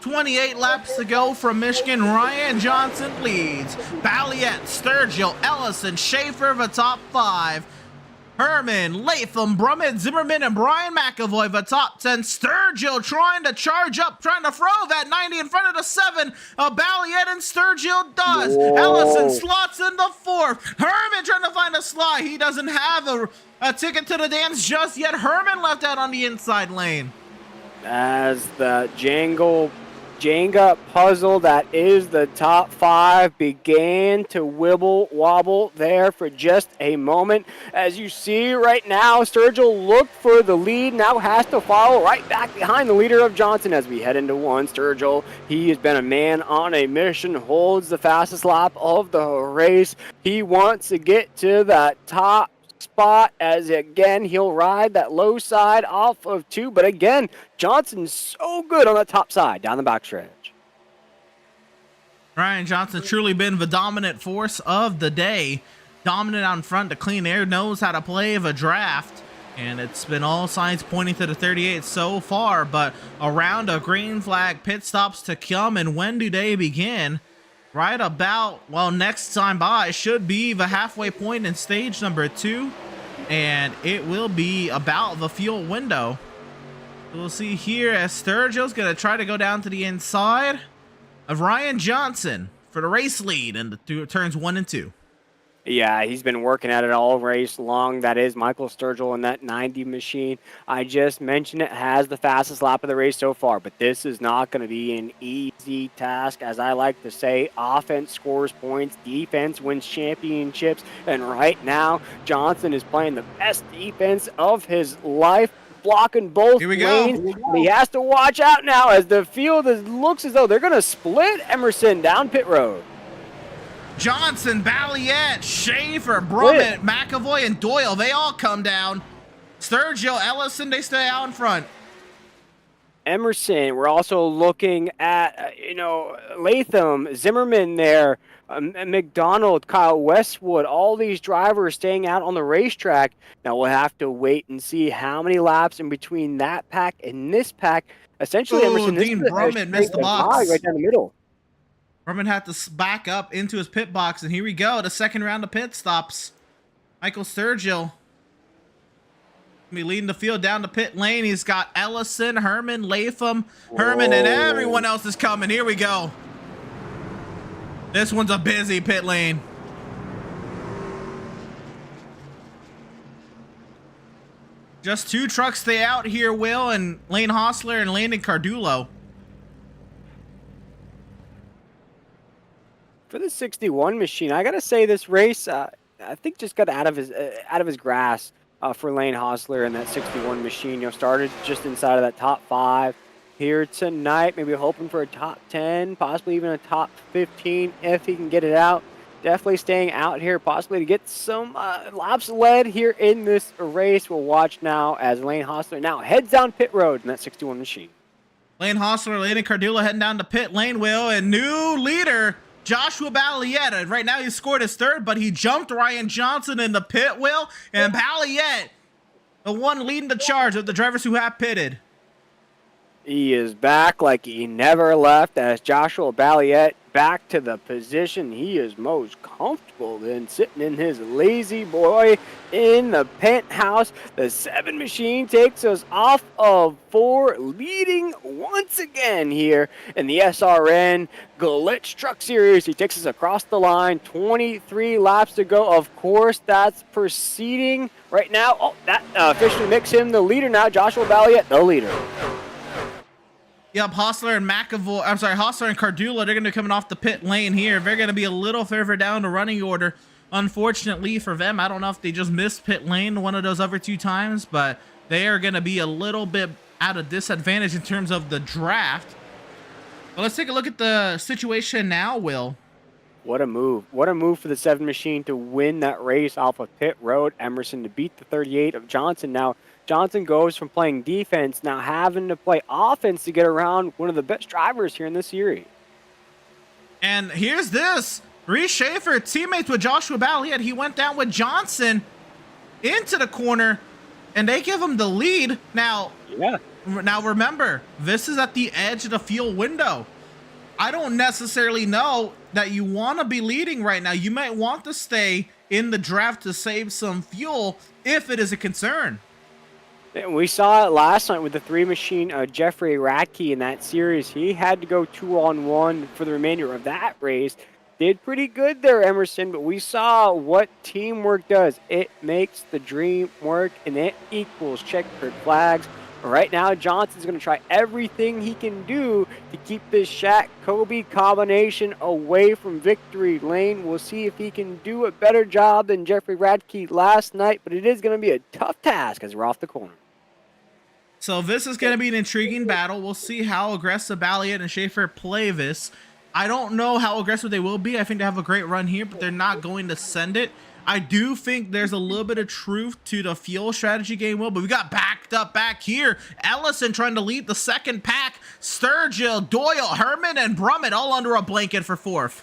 28 laps to go from Michigan. Ryan Johnson leads. Balliet, Sturgill, Ellison, Schaefer the top 5. Herman, Latham, Brummett, Zimmerman, and Brian McAvoy the top 10. Sturgill trying to charge up, trying to throw that 90 in front of the 7. Balliet and Sturgill does. Whoa. Ellison slots in the 4th. Herman trying to find a slide. He doesn't have a ticket to the dance just yet. Herman left out on the inside lane. As the Jenga puzzle that is the top 5 began to wibble wobble there for just a moment. As you see right now, Sturgill looked for the lead, now has to follow right back behind the leader of Johnson as we head into 1. Sturgill, he has been a man on a mission, holds the fastest lap of the race. He wants to get to that top spot as again he'll ride that low side off of 2, but again Johnson's so good on the top side down the backstretch. Ryan Johnson truly been the dominant force of the day, dominant out in front. The Clean Air knows how to play the draft, and it's been all signs pointing to the 38 so far, but a round of green flag pit stops to come. And when do they begin? Right about, well, next time by should be the halfway point in stage number 2. and it will be about the fuel window. We'll see here as Sturgill's going to try to go down to the inside of Ryan Johnson for the race lead in the turns 1 and 2. Yeah, he's been working at it all race long. That is Michael Sturgill in that 90 machine. I just mentioned it has the fastest lap of the race so far, but this is not going to be an easy task. As I like to say, offense scores points, defense wins championships, and right now, Johnson is playing the best defense of his life, blocking both lanes. He has to watch out now as the field looks as though they're going to split Emerson down pit road. Johnson, Balliet, Schaefer, Brummett, McAvoy, and Doyle, they all come down. Sturgill, Ellison, they stay out in front. Emerson, we're also looking at, Latham, Zimmerman there, McDonald, Kyle Westwood, all these drivers staying out on the racetrack. Now we'll have to wait and see how many laps in between that pack and this pack. Essentially, Emerson, Dean Brummett missed the box. Right down the middle. Brummett had to back up into his pit box, and here we go, the second round of pit stops. Michael Sturgill be leading the field down the pit lane. He's got Ellison, Herman, Latham, Herman, and everyone else is coming. Here we go. This one's a busy pit lane. Just 2 trucks stay out here, Will, and Lane Hostler and Landon Cardullo. For the 61 machine, I gotta say this race, I think just got out of his grasp for Lane Hostler and that 61 machine. Started just inside of that top 5 here tonight. Maybe hoping for a top 10, possibly even a top 15 if he can get it out. Definitely staying out here, possibly to get some laps led here in this race. We'll watch now as Lane Hostler now heads down pit road in that 61 machine. Lane Hostler, Landon Cardullo heading down to pit lane, Will, and new leader Joshua Balliet. Right now he scored his 3rd, but he jumped Ryan Johnson in the pit, Will, and Balliet, the one leading the charge of the drivers who have pitted. He is back like he never left as Joshua Balliet back to the position he is most comfortable in, sitting in his lazy boy in the penthouse. The 7 machine takes us off of 4, leading once again here in the SRN Glytch Truck Series. He takes us across the line, 23 laps to go. Of course, that's proceeding right now. Oh, that officially makes him the leader now. Joshua Balliet, the leader. Yep, Hostler and Cardullo, they're going to be coming off the pit lane here. They're going to be a little further down the running order. Unfortunately for them, I don't know if they just missed pit lane one of those other 2 times, but they are going to be a little bit at a disadvantage in terms of the draft. But let's take a look at the situation now, Will. What a move. What a move for the 7 machine to win that race off of pit road. Emerson to beat the 38 of Johnson. Now, Johnson goes from playing defense, now having to play offense to get around one of the best drivers here in this series. And here's this. Reese Schaefer, teammates with Joshua Balliet. He went down with Johnson into the corner, and they give him the lead. Now remember, this is at the edge of the fuel window. I don't necessarily know that you want to be leading right now. You might want to stay in the draft to save some fuel if it is a concern. We saw it last night with the 3 machine Jeffrey Radke in that series. He had to go 2-on-1 for the remainder of that race. Did pretty good there, Emerson, but we saw what teamwork does. It makes the dream work, and it equals checkered flags. Right now, Johnson's going to try everything he can do to keep this Shaq-Kobe combination away from victory lane. We'll see if he can do a better job than Jeffrey Radke last night, but it is going to be a tough task as we're off the corner. So this is going to be an intriguing battle. We'll see how aggressive Balliet and Schaefer play this. I don't know how aggressive they will be. I think they have a great run here, but they're not going to send it. I do think there's a little bit of truth to the fuel strategy game, Will, but we got backed up back here. Ellison trying to lead the 2nd pack. Sturgill, Doyle, Herman, and Brummett all under a blanket for 4th.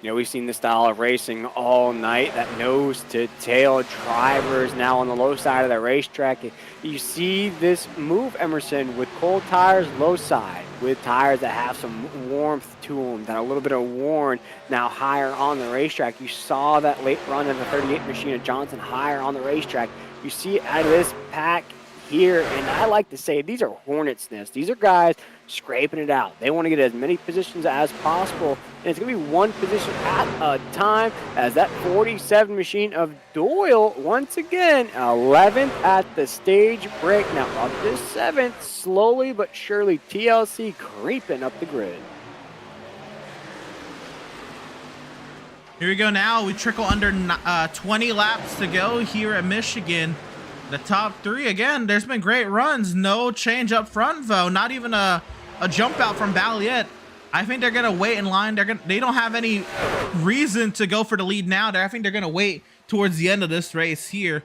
We've seen this style of racing all night. That nose-to-tail drivers now on the low side of the racetrack. You see this move, Emerson, with cold tires, low side, with tires that have some warmth to them, that a little bit of worn, now higher on the racetrack. You saw that late run of the 38 machine of Johnson higher on the racetrack. you see out of this pack here, and I like to say these are hornets' nests. These are guys scraping it out. They want to get as many positions as possible, and it's going to be one position at a time as that 47 machine of Doyle, once again, 11th at the stage break. Now up to 7th, slowly but surely, TLC creeping up the grid. Here we go now. We trickle under 20 laps to go here at Michigan. The top 3 again. There's been great runs. No change up front though. Not even a jump out from Balliet. I think they're gonna wait in line. They don't have any reason to go for the lead now. I think they're gonna wait towards the end of this race here.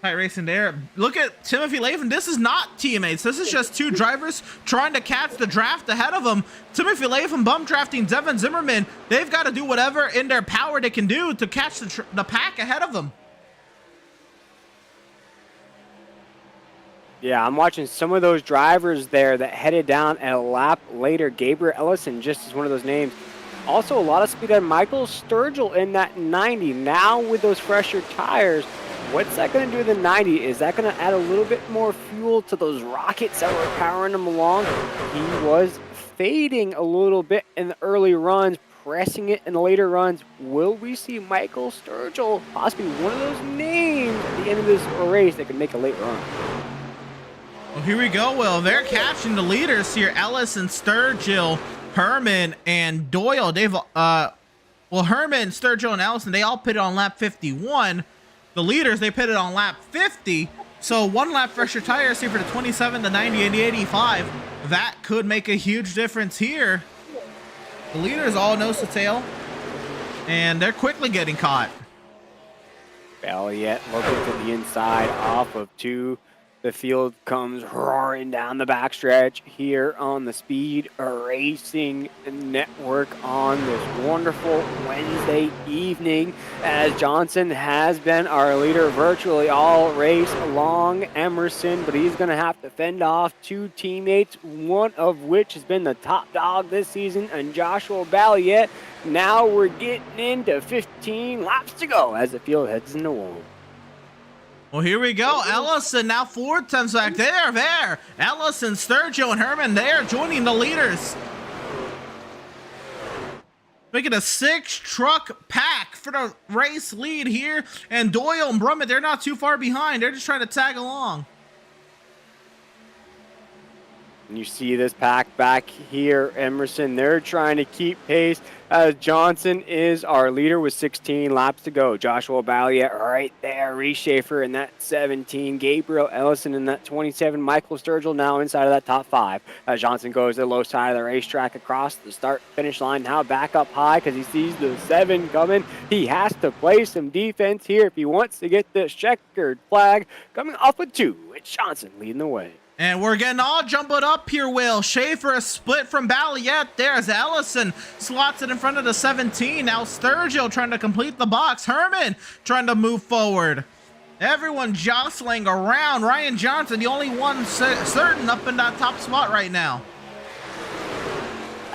Tight racing there. Look at Timothy Latham. This is not teammates. This is just 2 drivers trying to catch the draft ahead of them. Timothy Latham bum drafting Devin Zimmerman. They've got to do whatever in their power they can do to catch the pack ahead of them. Yeah, I'm watching some of those drivers there that headed down a lap later. Gabriel Ellison just is one of those names. Also, a lot of speed on Michael Sturgill in that 90. Now with those fresher tires, what's that going to do to the 90? Is that going to add a little bit more fuel to those rockets that were powering him along? He was fading a little bit in the early runs, pressing it in the later runs. Will we see Michael Sturgill, possibly one of those names at the end of this race that could make a late run? Well, here we go, Will. They're catching the leaders here. Ellis and Sturgill, Herman and Doyle. They've well, Herman, Sturgill, and Ellison, they all pitted on lap 51. The leaders, they pitted on lap 50. So 1 lap fresher tires here for the 27, the 90, and the 85. That could make a huge difference here. The leaders all nose to tail, and they're quickly getting caught. Balliet looking to the inside off of 2. The field comes roaring down the backstretch here on the Speed Racing Network on this wonderful Wednesday evening, as Johnson has been our leader virtually all race long, Emerson, but he's going to have to fend off 2 teammates, one of which has been the top dog this season, and Joshua Balliet. Now we're getting into 15 laps to go as the field heads in the wall. Well, here we go. Ellison now 4 times back. They're there. Ellison, Sturgill, and Herman there joining the leaders. Making a 6-truck pack for the race lead here. And Doyle and Brummett, they're not too far behind. They're just trying to tag along. And you see this pack back here, Emerson. They're trying to keep pace as Johnson is our leader with 16 laps to go. Joshua Balliet right there. Reese Schaefer in that 17. Gabriel Ellison in that 27. Michael Sturgill now inside of that top 5. As Johnson goes to the low side of the racetrack across the start-finish line. Now back up high because he sees the 7 coming. He has to play some defense here if he wants to get this checkered flag. Coming off with 2. It's Johnson leading the way. And we're getting all jumbled up here, Will. Schaefer is split from Balliet. There's Ellison. Slots it in front of the 17. Now Sturgill trying to complete the box. Herman trying to move forward. Everyone jostling around. Ryan Johnson, the only one certain up in that top spot right now.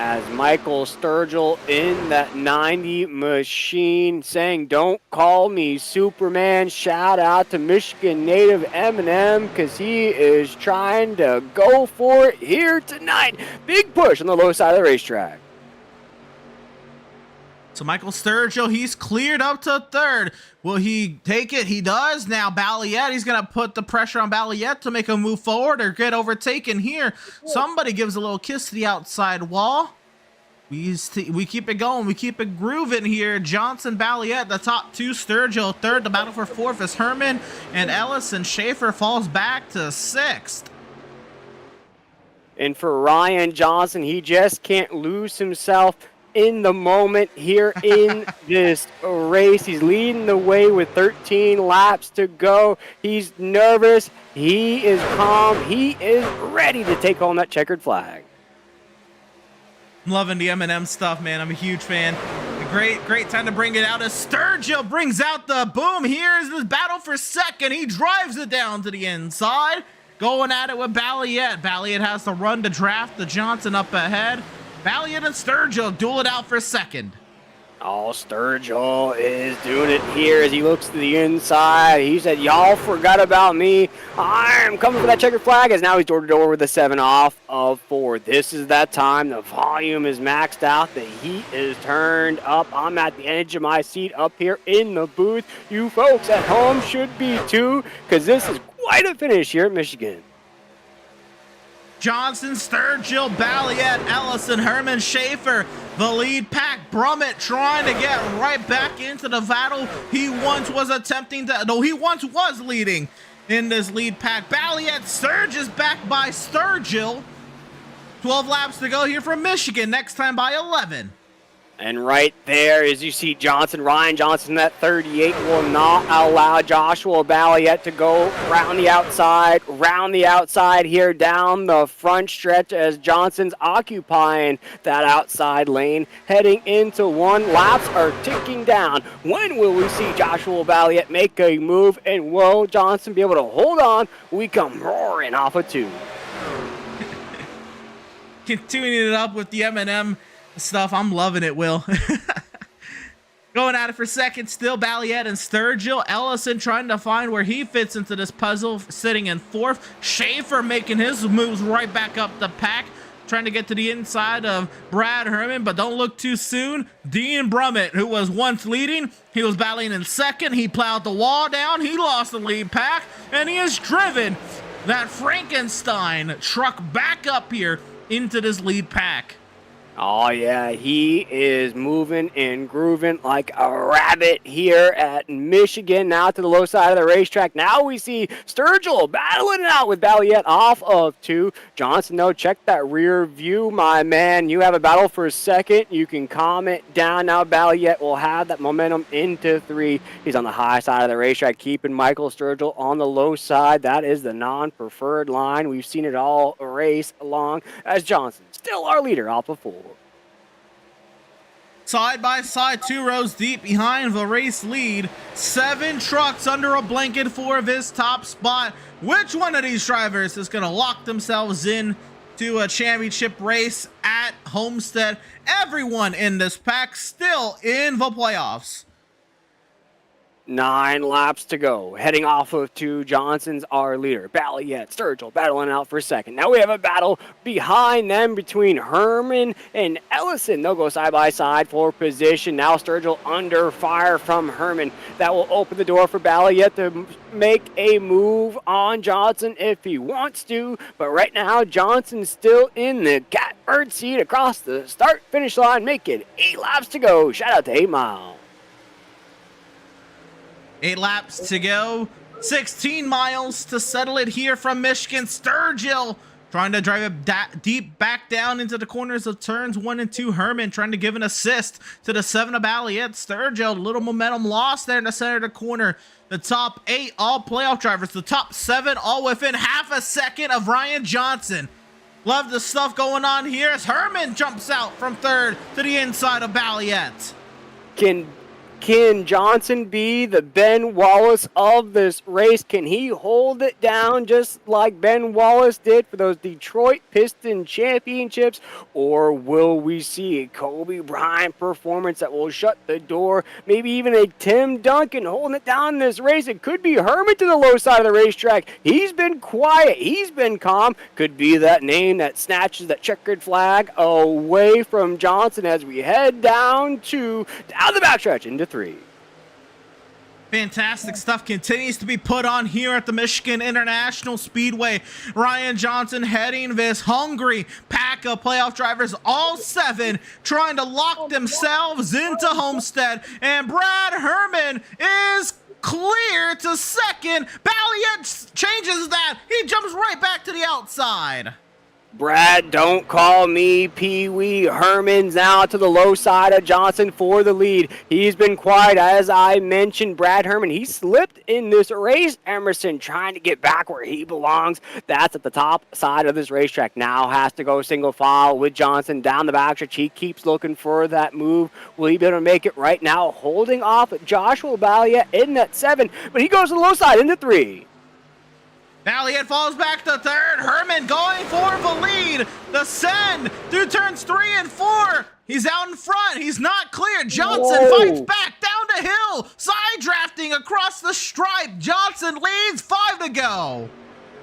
As Michael Sturgill in that 90 machine saying, "Don't call me Superman." Shout out to Michigan native Eminem because he is trying to go for it here tonight. Big push on the low side of the racetrack. So Michael Sturgill, he's cleared up to 3rd. Will he take it? He does. Now Balliet, he's going to put the pressure on Balliet to make him move forward or get overtaken here. Somebody gives a little kiss to the outside wall. We keep it going. We keep it grooving here. Johnson, Balliet, the top 2. Sturgill, 3rd. The battle for 4th is Herman and Ellison. Schaefer falls back to 6th. And for Ryan Johnson, he just can't lose himself in the moment here in this race. He's leading the way with 13 laps to go. He's nervous. He is calm. He is ready to take home that checkered flag. I'm loving the Eminem stuff, man. I'm a huge fan. A great time to bring it out as Sturgill brings out the boom. Here's this battle for 2nd. He drives it down to the inside. Going at it with Balliet. Balliet has to run to draft the Johnson up ahead. Balliet and Sturgill duel it out for 2nd. Oh, Sturgill is doing it here as he looks to the inside. He said, y'all forgot about me. I'm coming for that checkered flag, as now he's door-to-door with a 7 off of 4. This is that time. The volume is maxed out. The heat is turned up. I'm at the edge of my seat up here in the booth. You folks at home should be too, because this is quite a finish here at Michigan. Johnson, Sturgill, Balliet, Ellison, Herman, Schaefer, the lead pack. Brummett trying to get right back into the battle he once was leading in this lead pack. Balliet, Sturge is back by Sturgill. 12 laps to go here from Michigan, next time by 11. And right there, as you see Johnson, Ryan Johnson, that 38 will not allow Joshua Balliet to go round the outside here down the front stretch as Johnson's occupying that outside lane, heading into 1. Laps are ticking down. When will we see Joshua Balliet make a move, and will Johnson be able to hold on? We come roaring off of 2. Continuing it up with the M&M stuff. I'm loving it, Will. Going at it for second still, Balliet and Sturgill. Ellison trying to find where he fits into this puzzle, sitting in 4th. Schaefer making his moves right back up the pack, trying to get to the inside of Brad Herman, but don't look too soon. Dean Brummett, who was once leading, he was battling in 2nd. He plowed the wall down. He lost the lead pack, and he has driven that Frankenstein truck back up here into this lead pack. Oh, yeah, he is moving and grooving like a rabbit here at Michigan. Now to the low side of the racetrack. Now we see Sturgill battling it out with Balliet off of 2. Johnson, though, check that rear view, my man. You have a battle for 2nd. You can calm it down. Now Balliet will have that momentum into 3. He's on the high side of the racetrack, keeping Michael Sturgill on the low side. That is the non-preferred line. We've seen it all race along as Johnson, still our leader, off of 4. Side by side, 2 rows deep behind the race lead. 7 trucks under a blanket for this top spot. Which one of these drivers is going to lock themselves in to a championship race at Homestead? Everyone in this pack still in the playoffs. 9 laps to go. Heading off of 2, Johnson's our leader. Balliet, Sturgill battling out for 2nd. Now we have a battle behind them between Herman and Ellison. They'll go side by side for position. Now Sturgill under fire from Herman. That will open the door for Balliet to make a move on Johnson if he wants to. But right now, Johnson's still in the catbird seat across the start-finish line, making 8 laps to go. Shout out to 8 Mile. 8 laps to go, 16 miles to settle it here from Michigan. Sturgill trying to drive it deep back down into the corners of turns 1 and 2. Herman trying to give an assist to the 7 of Balliet. Sturgill, a little momentum lost there in the center of the corner. The top 8 all playoff drivers, the top 7 all within half a second of Ryan Johnson. Love the stuff going on here as Herman jumps out from 3rd to the inside of Balliet. Can Johnson be the Ben Wallace of this race? Can he hold it down just like Ben Wallace did for those Detroit Piston championships? Or will we see a Kobe Bryant performance that will shut the door? Maybe even a Tim Duncan holding it down in this race. It could be Herman to the low side of the racetrack. He's been quiet. He's been calm. Could be that name that snatches that checkered flag away from Johnson as we head down the backstretch into 3. Fantastic stuff continues to be put on here at the Michigan International Speedway. Ryan Johnson heading this hungry pack of playoff drivers, all 7 trying to lock themselves into Homestead. And Brad Herman is clear to 2nd. Balliet changes that. He jumps right back to the outside. Brad, don't call me Pee-wee. Herman's now to the low side of Johnson for the lead. He's been quiet, as I mentioned. Brad Herman, he slipped in this race. Emerson trying to get back where he belongs. That's at the top side of this racetrack. Now has to go single file with Johnson down the backstretch. He keeps looking for that move. Will he be able to make it right now? Holding off Joshua Balliet in that 7, but he goes to the low side into 3. Balliet falls back to 3rd. Herman going for the lead. The send through turns 3 and 4. He's out in front. He's not clear. Johnson fights back down the hill. Side drafting across the stripe. Johnson leads, 5 to go.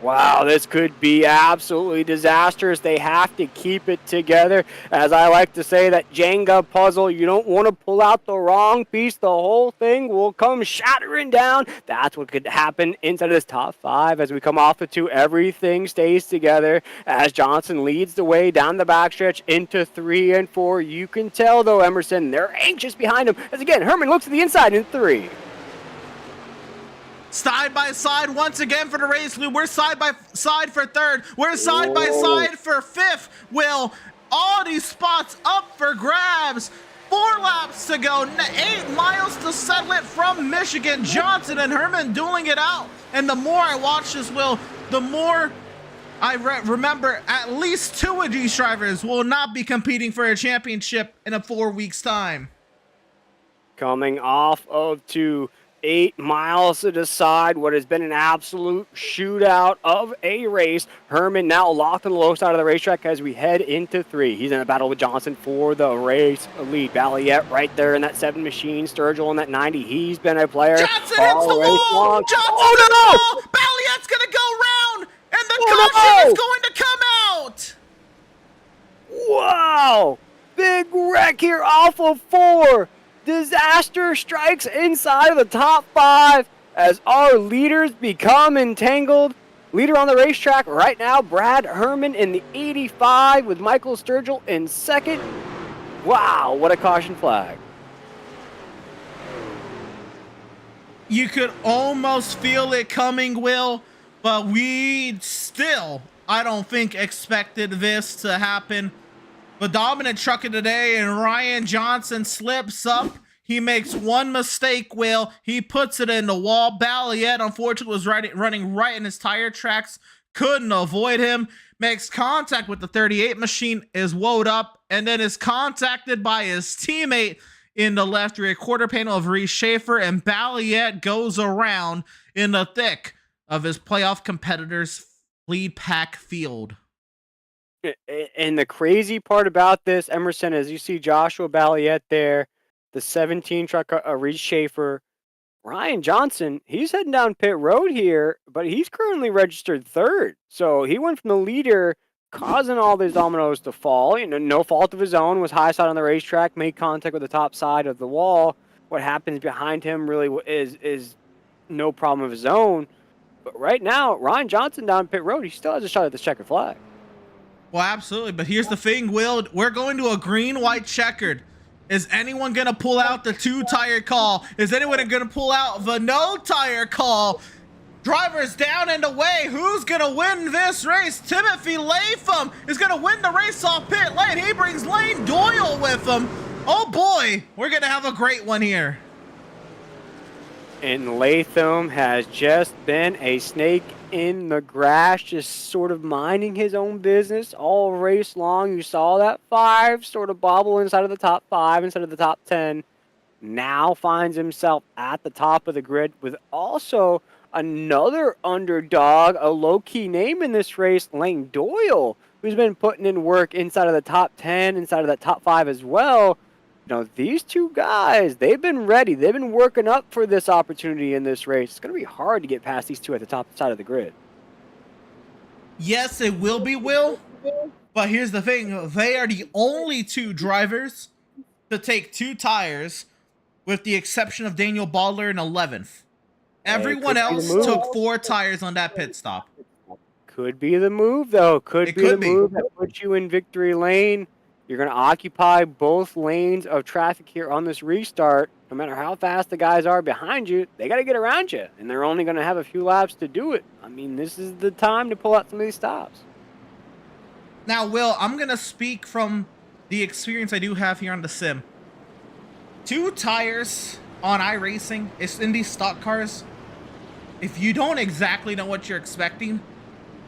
Wow, this could be absolutely disastrous. They have to keep it together. As I like to say, that Jenga puzzle, you don't want to pull out the wrong piece. The whole thing will come shattering down. That's what could happen inside of this top 5. As we come off the 2, everything stays together as Johnson leads the way down the backstretch into 3 and 4. You can tell, though, Emerson, they're anxious behind him. As again, Herman looks to the inside in 3. Side by side once again for the race. We're side by side for 3rd. We're side by side for 5th. Will all these spots up for grabs. 4 laps to go. 8 miles to settle it from Michigan. Johnson and Herman dueling it out. And the more I watch this, Will, the more I remember at least 2 of these drivers will not be competing for a championship in a 4 weeks time. Coming off of 2. 8 miles to decide what has been an absolute shootout of a race. Herman now locked on the low side of the racetrack as we head into 3. He's in a battle with Johnson for the race lead. Balliet right there in that 7 machine. Sturgill in that 90. He's been a player. Johnson hits the wall! Johnson hits the wall! Balliet's gonna go round! And the caution is going to come out! Wow! Big wreck here off of 4. Disaster strikes inside of the top 5 as our leaders become entangled. Leader on the racetrack right now, Brad Herman in the 85 with Michael Sturgill in 2nd. Wow, what a caution flag. You could almost feel it coming, Will, but we still, I don't think, expected this to happen. The dominant trucker today, and Ryan Johnson slips up. He makes one mistake, Will. He puts it in the wall. Balliet, unfortunately, was running right in his tire tracks. Couldn't avoid him. Makes contact with the 38 machine, is woed up, and then is contacted by his teammate in the left rear quarter panel of Reese Schaefer, and Balliet goes around in the thick of his playoff competitors' lead pack field. And the crazy part about this, Emerson, is you see Joshua Balliet there, the 17 truck, Reese Schaefer, Ryan Johnson, he's heading down pit road here, but he's currently registered 3rd. So he went from the leader, causing all these dominoes to fall. You know, no fault of his own, was high side on the racetrack, made contact with the top side of the wall. What happens behind him really is no problem of his own. But right now, Ryan Johnson down pit road, he still has a shot at this checkered flag. Well, absolutely. But here's the thing, Will. We're going to a green-white checkered. Is anyone going to pull out the 2-tire call? Is anyone going to pull out the no-tire call? Drivers down and away. Who's going to win this race? Timothy Latham is going to win the race off pit lane. He brings Lane Doyle with him. Oh, boy. We're going to have a great one here. And Latham has just been a snake in the grass, just sort of minding his own business all race long. You saw that 5 sort of bobble inside of the top 5 instead of the top 10. Now finds himself at the top of the grid with also another underdog, a low-key name in this race, Lane Doyle, who's been putting in work inside of the top 10, inside of that top 5 as well. You know, these 2 guys, they've been ready. They've been working up for this opportunity in this race. It's going to be hard to get past these 2 at the top side of the grid. Yes, it will be, Will. But here's the thing. They are the only 2 drivers to take 2 tires, with the exception of Daniel Baldler in 11th. Everyone else took 4 tires on that pit stop. Could be the move, though. Could be the move that puts you in victory lane. You're going to occupy both lanes of traffic here on this restart. No matter how fast the guys are behind you, they got to get around you, and they're only going to have a few laps to do it. I mean, this is the time to pull out some of these stops. Now, Will, I'm going to speak from the experience I do have here on the sim. 2 tires on iRacing, it's in these stock cars. If you don't exactly know what you're expecting,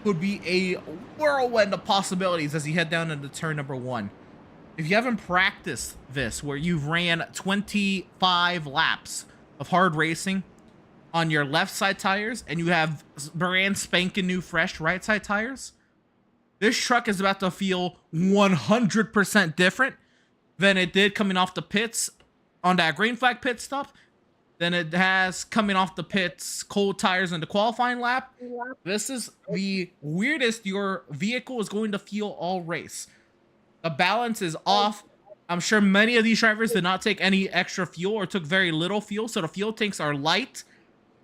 would be a whirlwind of possibilities as you head down into turn number 1. If you haven't practiced this, where you've ran 25 laps of hard racing on your left side tires, and you have brand spanking new fresh right side tires, this truck is about to feel 100% different than it did coming off the pits on that green flag pit stop than it has coming off the pits cold tires in the qualifying lap. This is the weirdest your vehicle is going to feel all race. The balance is off. I'm sure many of these drivers did not take any extra fuel or took very little fuel, so the fuel tanks are light.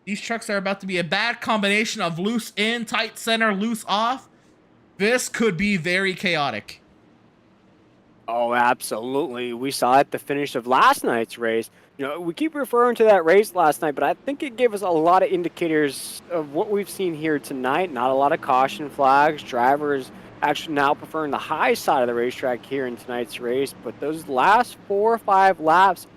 These trucks are about to be a bad combination of loose in, tight center, loose off. This could be very chaotic. Oh, absolutely. We saw at the finish of last night's race. You know, we keep referring to that race last night, but I think it gave us a lot of indicators of what we've seen here tonight. Not a lot of caution flags. Drivers actually now preferring the high side of the racetrack here in tonight's race. But those last 4 or 5 laps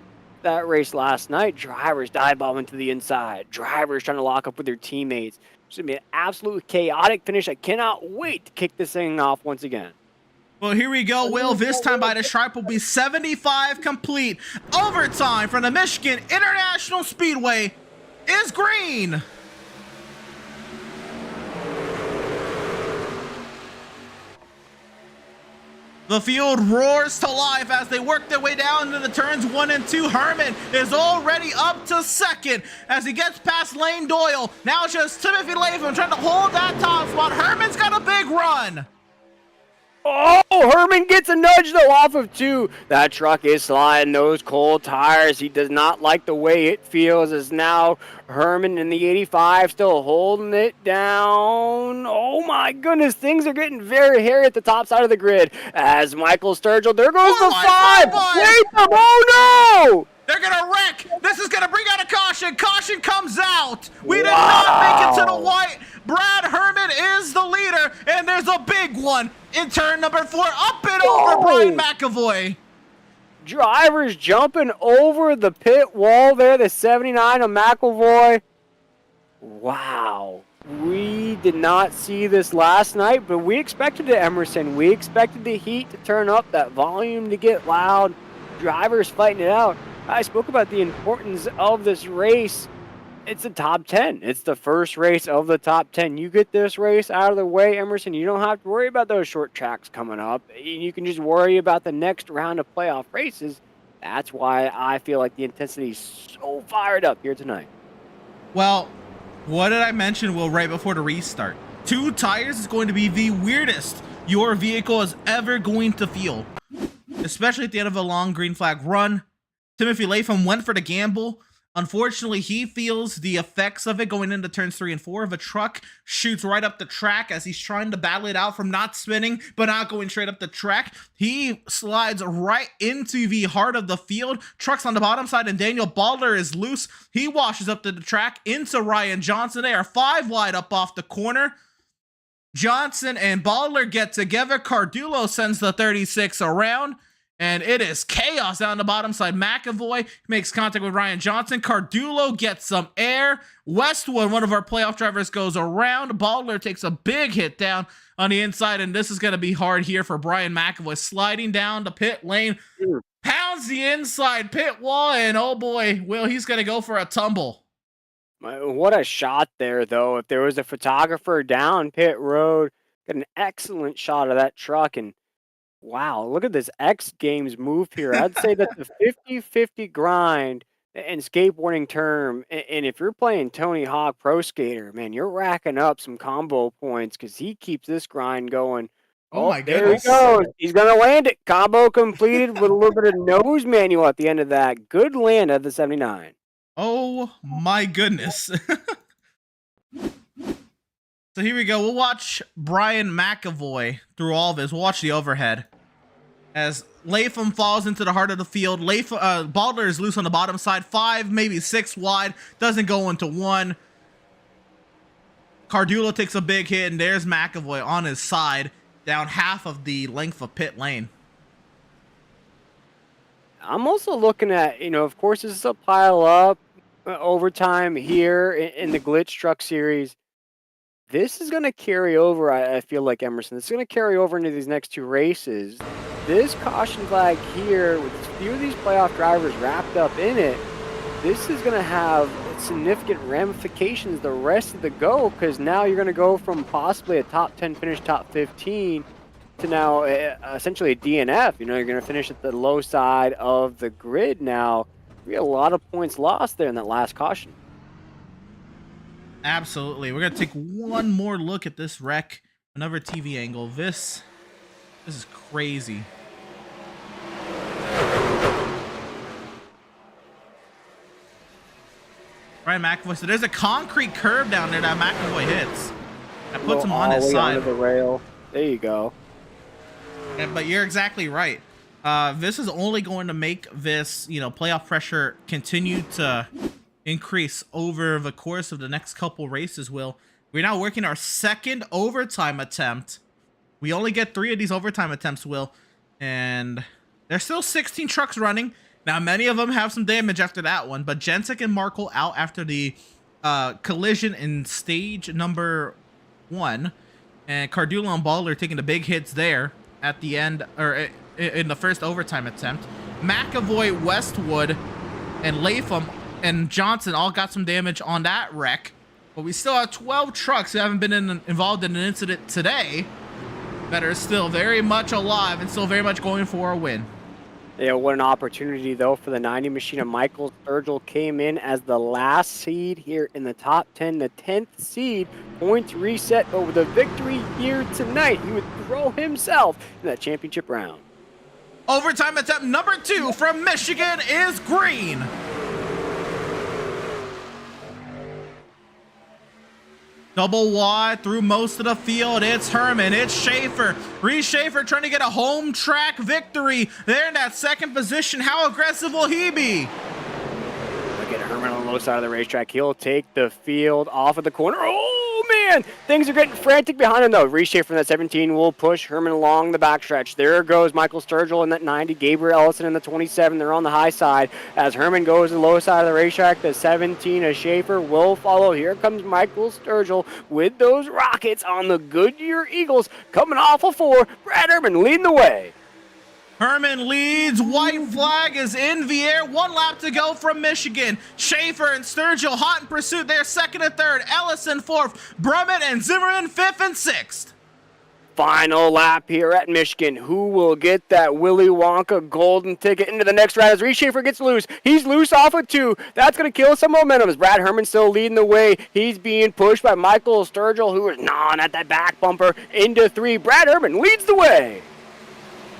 that race last night, drivers dive bombing to the inside. Drivers trying to lock up with their teammates. It's going to be an absolutely chaotic finish. I cannot wait to kick this thing off once again. Well, here we go, Will. This time by the stripe will be 75 complete. Overtime from the Michigan International Speedway is green. The field roars to life as they work their way down into the turns 1 and 2. Herman is already up to second as he gets past Lane Doyle. Now it's just Timothy Latham trying to hold that top spot. Herman's got a big run. Oh, Herman gets a nudge, though, off of 2. That truck is sliding those cold tires. He does not like the way it feels as now Herman in the 85 still holding it down. Oh, my goodness. Things are getting very hairy at the top side of the grid as Michael Sturgill. There goes the 5. Wait, oh, no! They're going to wreck. This is going to bring out a caution. Caution comes out. We did not make it to the white. Brad Herman is the leader, and there's a big one in turn number 4. Up and over Brian McAvoy. Drivers jumping over the pit wall there, the 79 of McAvoy. Wow. We did not see this last night, but we expected it, Emerson. We expected the heat to turn up, that volume to get loud, drivers fighting it out. I spoke about the importance of this race. It's the top 10. It's the first race of the top 10. You get this race out of the way, Emerson, you don't have to worry about those short tracks coming up. You can just worry about the next round of playoff races. That's why I feel like the intensity is so fired up here tonight. Well, what did I mention, Will, right before the restart? 2 tires is going to be the weirdest your vehicle is ever going to feel, especially at the end of a long green flag run. Timothy Latham went for the gamble. Unfortunately, he feels the effects of it going into turns 3 and 4. If a truck shoots right up the track as he's trying to battle it out from not spinning, but not going straight up the track, he slides right into the heart of the field. Truck's on the bottom side, and Daniel Baldler is loose. He washes up to the track into Ryan Johnson. They are 5 wide up off the corner. Johnson and Baldler get together. Cardulo sends the 36 around. And it is chaos down the bottom side. McAvoy makes contact with Ryan Johnson. Cardulo gets some air. Westwood, one of our playoff drivers, goes around. Baldler takes a big hit down on the inside, and this is going to be hard here for Brian McAvoy. Sliding down the pit lane, pounds the inside pit wall, and oh boy, Will, he's going to go for a tumble. What a shot there, though. If there was a photographer down pit road, got an excellent shot of that truck, and wow, look at this X Games move here. I'd say that the 50-50 grind and skateboarding term, and if you're playing Tony Hawk Pro Skater, man, you're racking up some combo points because he keeps this grind going. Oh my goodness. There he goes. He's going to land it. Combo completed with a little bit of nose manual at the end of that. Good land of the 79. Oh my goodness. So here we go. We'll watch Brian McAvoy through all of this. We'll watch the overhead as Latham falls into the heart of the field. Baldler is loose on the bottom side, 5, maybe 6 wide. Doesn't go into 1. Cardulo takes a big hit, and there's McAvoy on his side, down half of the length of pit lane. I'm also looking at, of course, this is a pile up overtime here in the Glytch Truck Series. This is going to carry over, I feel like, Emerson. This is going to carry over into these next 2 races. This caution flag here, with a few of these playoff drivers wrapped up in it, this is going to have significant ramifications the rest of the go, because now you're going to go from possibly a top 10 finish, top 15, to now essentially a DNF. You know, you're going to finish at the low side of the grid now. We had a lot of points lost there in that last caution. Absolutely. We're going to take one more look at this wreck. Another TV angle. This is crazy. Ryan McAvoy, so there's a concrete curve down there that McAvoy hits. That puts him on his side. Onto the rail. There you go. Yeah, but you're exactly right. This is only going to make this, you know, playoff pressure continue to increase over the course of the next couple races. Will, we're now working our second overtime attempt. We only get 3 of these overtime attempts, Will, and there's still 16 trucks running. Now, many of them have some damage after that one, but Jensik and Markle out after the collision in stage number 1, and Cardullo and Ball are taking the big hits there at the end, or in the first overtime attempt. McAvoy, Westwood, and Latham and Johnson all got some damage on that wreck, but we still have 12 trucks who haven't been involved in an incident today that are still very much alive and still very much going for a win. Yeah, what an opportunity, though, for the 90 machine of Michael Sturgill. Came in as the last seed here in the top 10, the 10th seed. Points reset, but with a victory here tonight, he would throw himself in that championship round. Overtime attempt number 2 from Michigan is green. Double wide through most of the field. It's Herman. It's Schaefer. Reese Schaefer trying to get a home track victory. There in that second position. How aggressive will he be? Look at Herman on the low side of the racetrack. He'll take the field off of the corner. Oh, man. Things are getting frantic behind him, though. Reese Schaefer in that 17 will push Herman along the backstretch. There goes Michael Sturgill in that 90. Gabriel Ellison in the 27. They're on the high side. As Herman goes to the low side of the racetrack, the 17 of Schaefer will follow. Here comes Michael Sturgill with those rockets on the Goodyear Eagles coming off of 4. Brad Herman leading the way. Herman leads. White flag is in the air. 1 lap to go from Michigan. Schaefer and Sturgill hot in pursuit. They're 2nd and 3rd. Ellison 4th. Brummett and Zimmerman 5th and 6th. Final lap here at Michigan. Who will get that Willy Wonka golden ticket into the next round as Reese Schaefer gets loose? He's loose off of 2. That's going to kill some momentum as Brad Herman still leading the way. He's being pushed by Michael Sturgill, who is gnawing at that back bumper into 3. Brad Herman leads the way.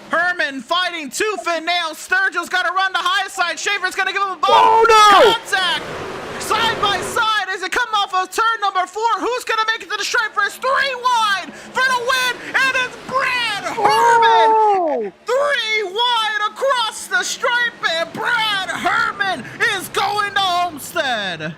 Herman fighting tooth and nail. Sturgill's got to run the high side. Schaefer's going to give him a bump. Oh, no! Contact! Side by side as it come off of turn number 4. Who's going to make it to the stripe first? 3 wide for the win, and it's Brad Herman! 3 wide across the stripe, and Brad Herman is going to Homestead.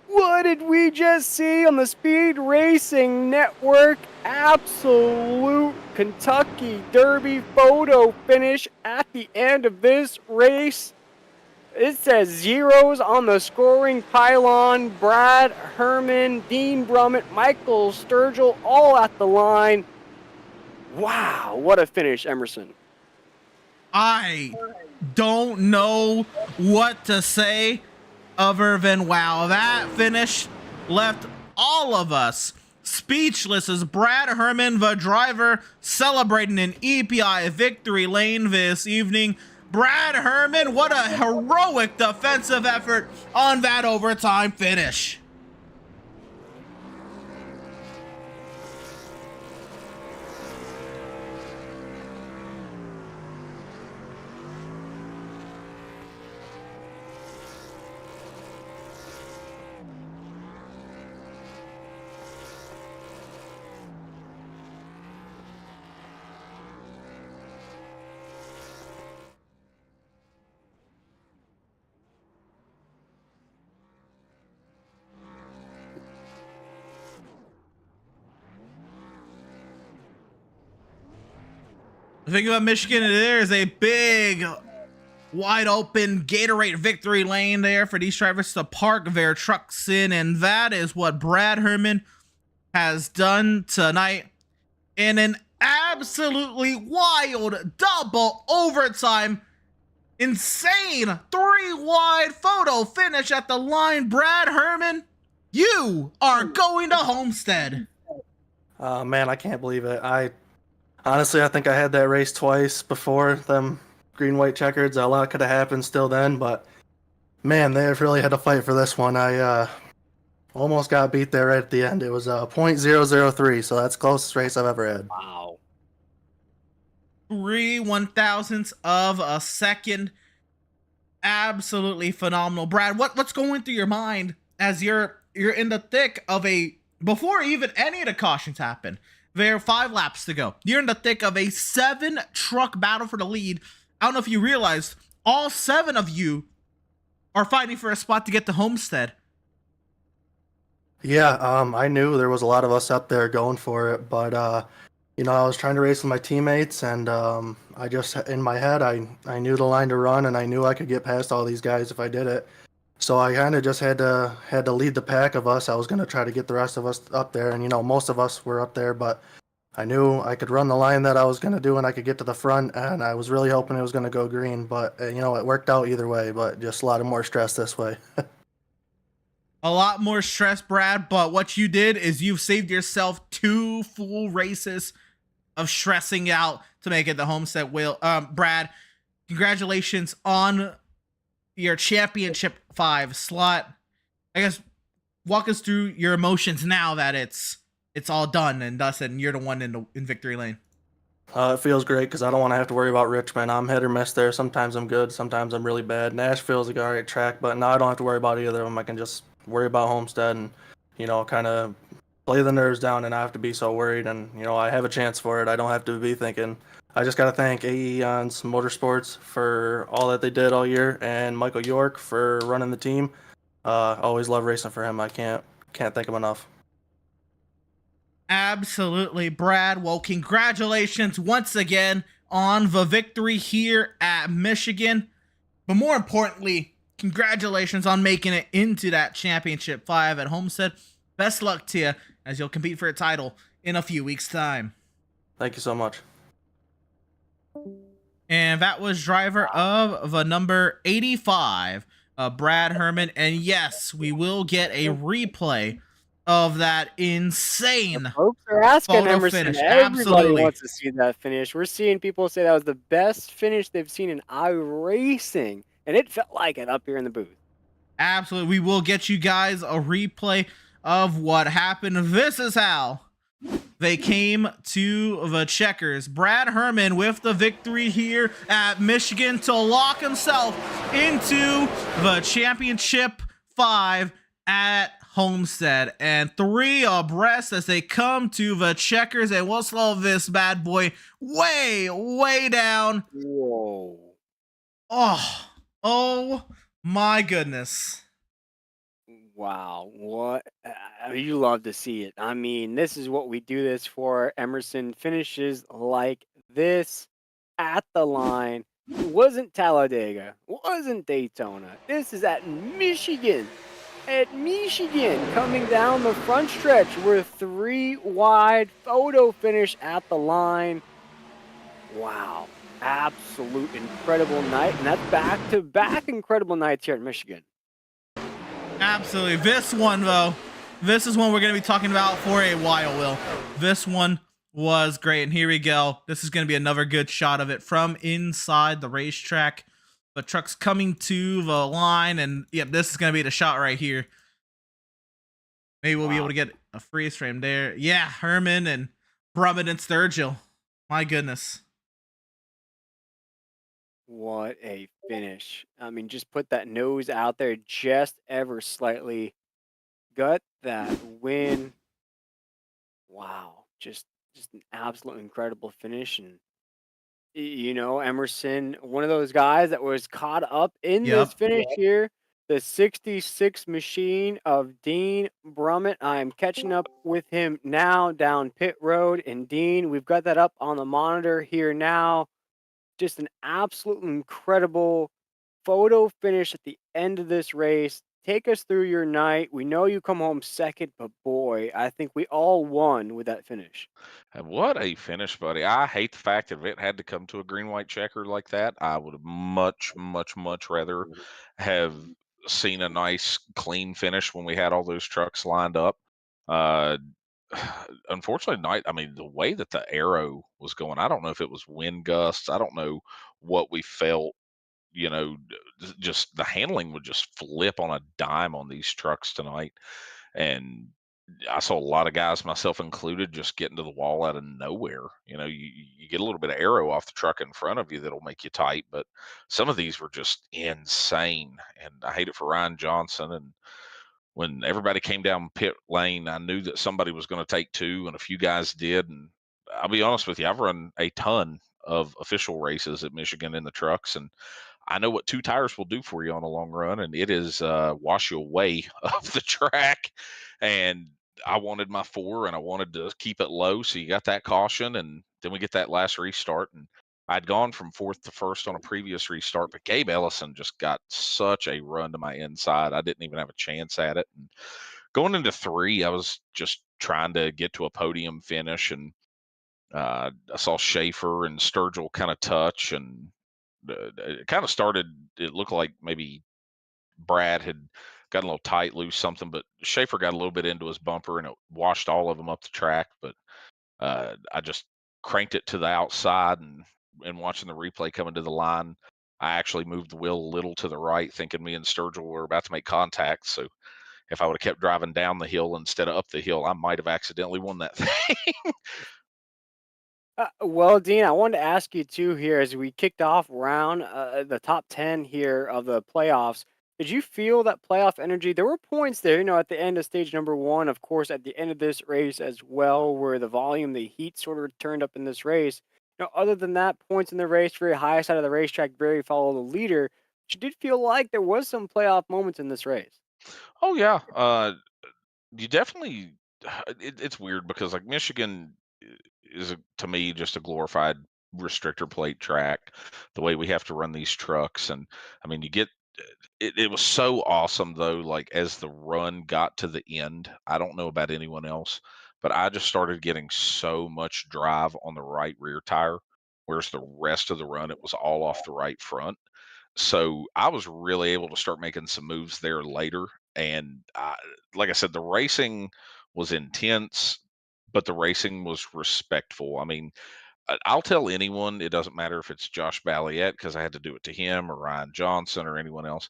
What did we just see on the Speed Racing Network? Absolute Kentucky Derby photo finish at the end of this race. It says zeros on the scoring pylon. Brad Herman, Dean Brummett, Michael Sturgill all at the line. Wow, what a finish, Emerson. I don't know what to say other than wow. That finish left all of us speechless as Brad Herman, the driver, celebrating an EPI victory lane this evening. Brad Herman, what a heroic defensive effort on that overtime finish. The thing about Michigan, there is a big, wide open Gatorade victory lane there for these drivers to park their trucks in, and that is what Brad Herman has done tonight in an absolutely wild double overtime, insane 3 wide photo finish at the line. Brad Herman, you are going to Homestead. Man, I can't believe it. Honestly, I think I had that race twice before them green-white checkers. A lot could have happened still then, but man, they really had to fight for this one. I almost got beat there right at the end. It was .003, so that's the closest race I've ever had. Wow. 3/1000ths of a second. Absolutely phenomenal. Brad, what's going through your mind as you're in the thick of before even any of the cautions happen? There are 5 laps to go. You're in the thick of a 7-truck battle for the lead. I don't know if you realized all 7 of you are fighting for a spot to get to Homestead. Yeah, I knew there was a lot of us up there going for it, but you know, I was trying to race with my teammates, and I just in my head, I knew the line to run, and I knew I could get past all these guys if I did it. So I kind of just had to lead the pack of us. I was going to try to get the rest of us up there, and you know, most of us were up there, but I knew I could run the line that I was going to do, and I could get to the front, and I was really hoping it was going to go green, but you know, it worked out either way, but just a lot of more stress this way. A lot more stress, Brad, but what you did is you've saved yourself 2 full races of stressing out to make it the Homestead wheel. Brad, congratulations on your championship 5 slot. I guess walk us through your emotions now that it's all done and dusted and you're the one in victory lane. It feels great because I don't want to have to worry about Richmond. I'm hit or miss there. Sometimes I'm good, sometimes I'm really bad. Nashville's a alright track, but now I don't have to worry about either of them. I can just worry about Homestead and, you know, kind of play the nerves down and not have to be so worried. And, you know, I have a chance for it. I don't have to be thinking. I just got to thank Aeons Motorsports for all that they did all year and Michael York for running the team. Always love racing for him. I can't thank him enough. Absolutely, Brad. Well, congratulations once again on the victory here at Michigan. But more importantly, congratulations on making it into that championship 5 at Homestead. Best luck to you as you'll compete for a title in a few weeks' time. Thank you so much. And that was driver of the number 85, Brad Herman. And yes, we will get a replay of that insane Folks are asking photo Emerson. finish. Everybody Absolutely. wants to see that finish. We're seeing people say that was the best finish they've seen in iRacing, and it felt like it up here in the booth. Absolutely. We will get you guys a replay of what happened. This is how they came to the checkers. Brad Herman with the victory here at Michigan to lock himself into the championship 5 at Homestead, and 3 abreast as they come to the checkers, and we'll slow this bad boy way down. Whoa. Oh my goodness. Wow. What? You love to see it. I mean, this is what we do this for. Emerson finishes like this at the line. It wasn't Talladega. Wasn't Daytona. This is at Michigan. At Michigan, coming down the front stretch. We're 3 wide. Photo finish at the line. Wow. Absolute incredible night. And that's back-to-back incredible nights here at Michigan. Absolutely. This one, though, this is one we're going to be talking about for a while, Will. This one was great. And here we go. This is going to be another good shot of it from inside the racetrack. The truck's coming to the line, and yep, this is going to be the shot right here. Maybe we'll be able to get a freeze frame there. Yeah, Herman and Brummett and Sturgill. My goodness. What a finish. I mean, just put that nose out there just ever slightly. Got that win. Wow. Just an absolute incredible finish. And, you know, Emerson, one of those guys that was caught up in this finish here. The 66 machine of Dean Brummett. I'm catching up with him now down pit road. And Dean, we've got that up on the monitor here now. Just an absolutely incredible photo finish at the end of this race. Take us through your night. We know you come home second, but boy, I think we all won with that finish. And what a finish, buddy. I hate the fact that if it had to come to a green-white checker like that, I would have much rather have seen a nice, clean finish when we had all those trucks lined up. unfortunately, night. I mean, the way that the arrow was going, I don't know if it was wind gusts. I don't know what we felt. Just the handling would just flip on a dime on these trucks tonight, and I saw a lot of guys, myself included, just getting to the wall out of nowhere. You get a little bit of arrow off the truck in front of you that'll make you tight, but some of these were just insane, and I hate it for Ryan Johnson. And when everybody came down pit lane, I knew that somebody was going to take two, and a few guys did. And I'll be honest with you, I've run a ton of official races at Michigan in the trucks, and I know what two tires will do for you on a long run, and it is wash you away off the track. And I wanted my four, and I wanted to keep it low, so you got that caution, and then we get that last restart. And I'd gone from fourth to first on a previous restart, but Gabe Ellison just got such a run to my inside. I didn't even have a chance at it. And going into three, I was just trying to get to a podium finish, and I saw Schaefer and Sturgill kind of touch, and it kind of started. It looked like maybe Brad had gotten a little tight, loose something, but Schaefer got a little bit into his bumper, and it washed all of them up the track. But I just cranked it to the outside, and watching the replay coming to the line, I actually moved the wheel a little to the right, thinking me and Sturgill were about to make contact. So if I would have kept driving down the hill instead of up the hill, I might have accidentally won that thing. Well, Dean, I wanted to ask you too here as we kicked off round the top 10 here of the playoffs. Did you feel that playoff energy? There were points there, at the end of stage number one, of course, at the end of this race as well, where the volume, the heat sort of turned up in this race. Other than that, points in the race, very high side of the racetrack, very follow the leader. But you did feel like there was some playoff moments in this race. Oh yeah, you definitely. It's weird because like Michigan is to me just a glorified restrictor plate track. The way we have to run these trucks, and I mean, you get it. It was so awesome though. Like as the run got to the end, I don't know about anyone else, but I just started getting so much drive on the right rear tire, whereas the rest of the run it was all off the right front. So I was really able to start making some moves there later. And like I said, the racing was intense, but the racing was respectful. I mean, I'll tell anyone, it doesn't matter if it's Josh Balliet, because I had to do it to him, or Ryan Johnson, or anyone else.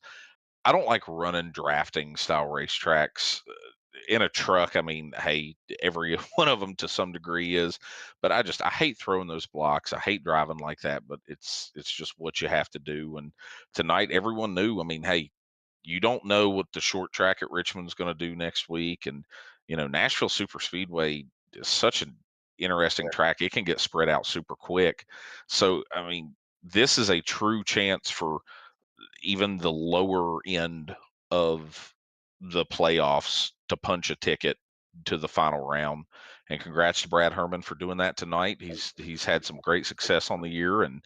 I don't like running drafting style racetracks in a truck. I mean, hey, every one of them to some degree is, but I hate throwing those blocks. I hate driving like that, but it's just what you have to do. And tonight, everyone knew. I mean, hey, you don't know what the short track at Richmond's going to do next week, and Nashville Super Speedway is such an interesting track. It can get spread out super quick. So, I mean, this is a true chance for even the lower end of the playoffs to punch a ticket to the final round. And congrats to Brad Herman for doing that tonight. He's had some great success on the year, and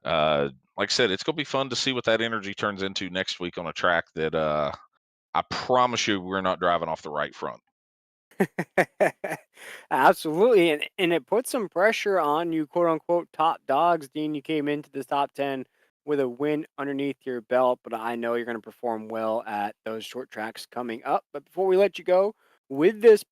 like I said, it's gonna be fun to see what that energy turns into next week on a track that I promise you we're not driving off the right front. Absolutely, and it put some pressure on you, quote unquote, top dogs. Dean, you came into the top 10 with a win underneath your belt, but I know you're going to perform well at those short tracks coming up. But before we let you go, with this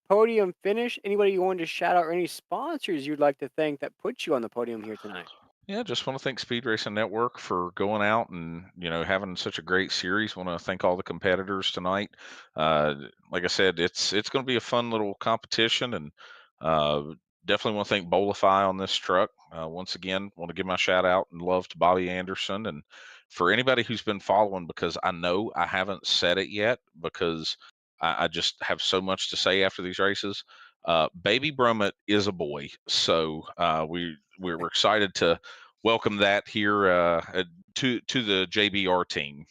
podium finish, anybody you want to shout out or any sponsors you'd like to thank that put you on the podium here tonight? Yeah, just want to thank Speed Racing Network for going out and having such a great series. Want to thank all the competitors tonight. Uh, like I said, it's going to be a fun little competition, and uh, definitely want to thank Bolify on this truck. Once again, want to give my shout out and love to Bobby Anderson, and for anybody who's been following, because I know I haven't said it yet because I just have so much to say after these races. Baby Brummett is a boy, so we're excited to welcome that here to the JBR team.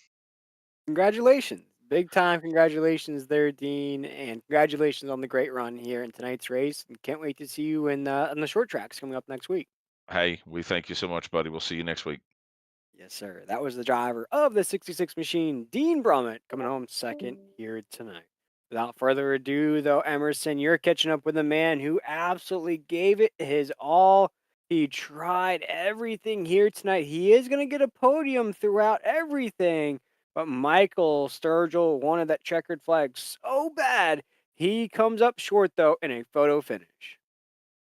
Congratulations. Big time congratulations there, Dean, and congratulations on the great run here in tonight's race. And can't wait to see you in the short tracks coming up next week. Hey, we thank you so much, buddy. We'll see you next week. Yes, sir. That was the driver of the 66 machine, Dean Brummett, coming home second here tonight. Without further ado, though, Emerson, you're catching up with a man who absolutely gave it his all. He tried everything here tonight. He is going to get a podium throughout everything, but Michael Sturgill wanted that checkered flag so bad. He comes up short, though, in a photo finish.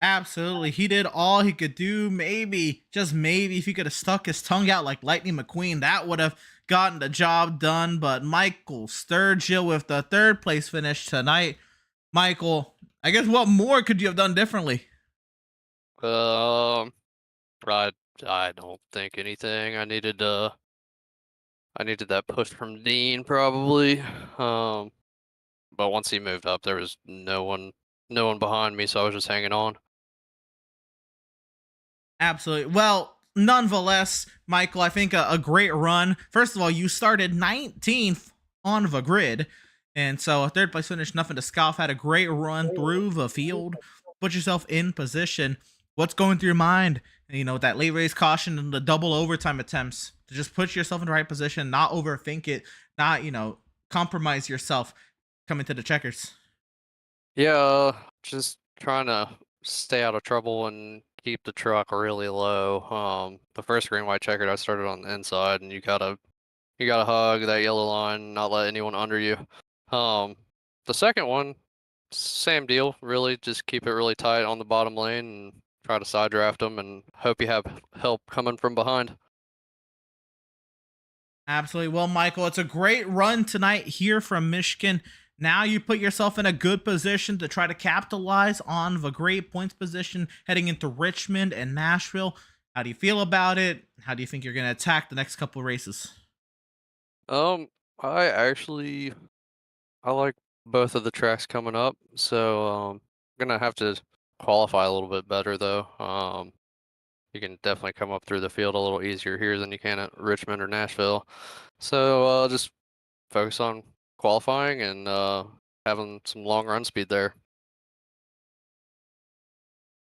Absolutely. He did all he could do. Maybe, just maybe, if he could have stuck his tongue out like Lightning McQueen, that would have gotten the job done. But Michael Sturgill with the third place finish tonight. Michael, I guess what more could you have done differently? I don't think anything. I needed that push from Dean probably. But once he moved up, there was no one behind me, so I was just hanging on. Absolutely. Well, nonetheless, Michael, I think a great run. First of all, you started 19th on the grid. And so a third place finish, nothing to scoff. Had a great run through the field. Put yourself in position. What's going through your mind? You know, that late race caution and the double overtime attempts. To just put yourself in the right position, not overthink it, not, compromise yourself coming to the checkers. Yeah, just trying to stay out of trouble and keep the truck really low. The first green white checkered, I started on the inside, and you gotta hug that yellow line, not let anyone under you. The second one, same deal. Really, just keep it really tight on the bottom lane and try to side draft them, and hope you have help coming from behind. Absolutely. Well, Michael, it's a great run tonight here from Michigan. Now you put yourself in a good position to try to capitalize on the great points position heading into Richmond and Nashville. How do you feel about it? How do you think you're going to attack the next couple of races? I like both of the tracks coming up, so I'm gonna have to qualify a little bit better though. You can definitely come up through the field a little easier here than you can at Richmond or Nashville. So just focus on qualifying and having some long run speed there.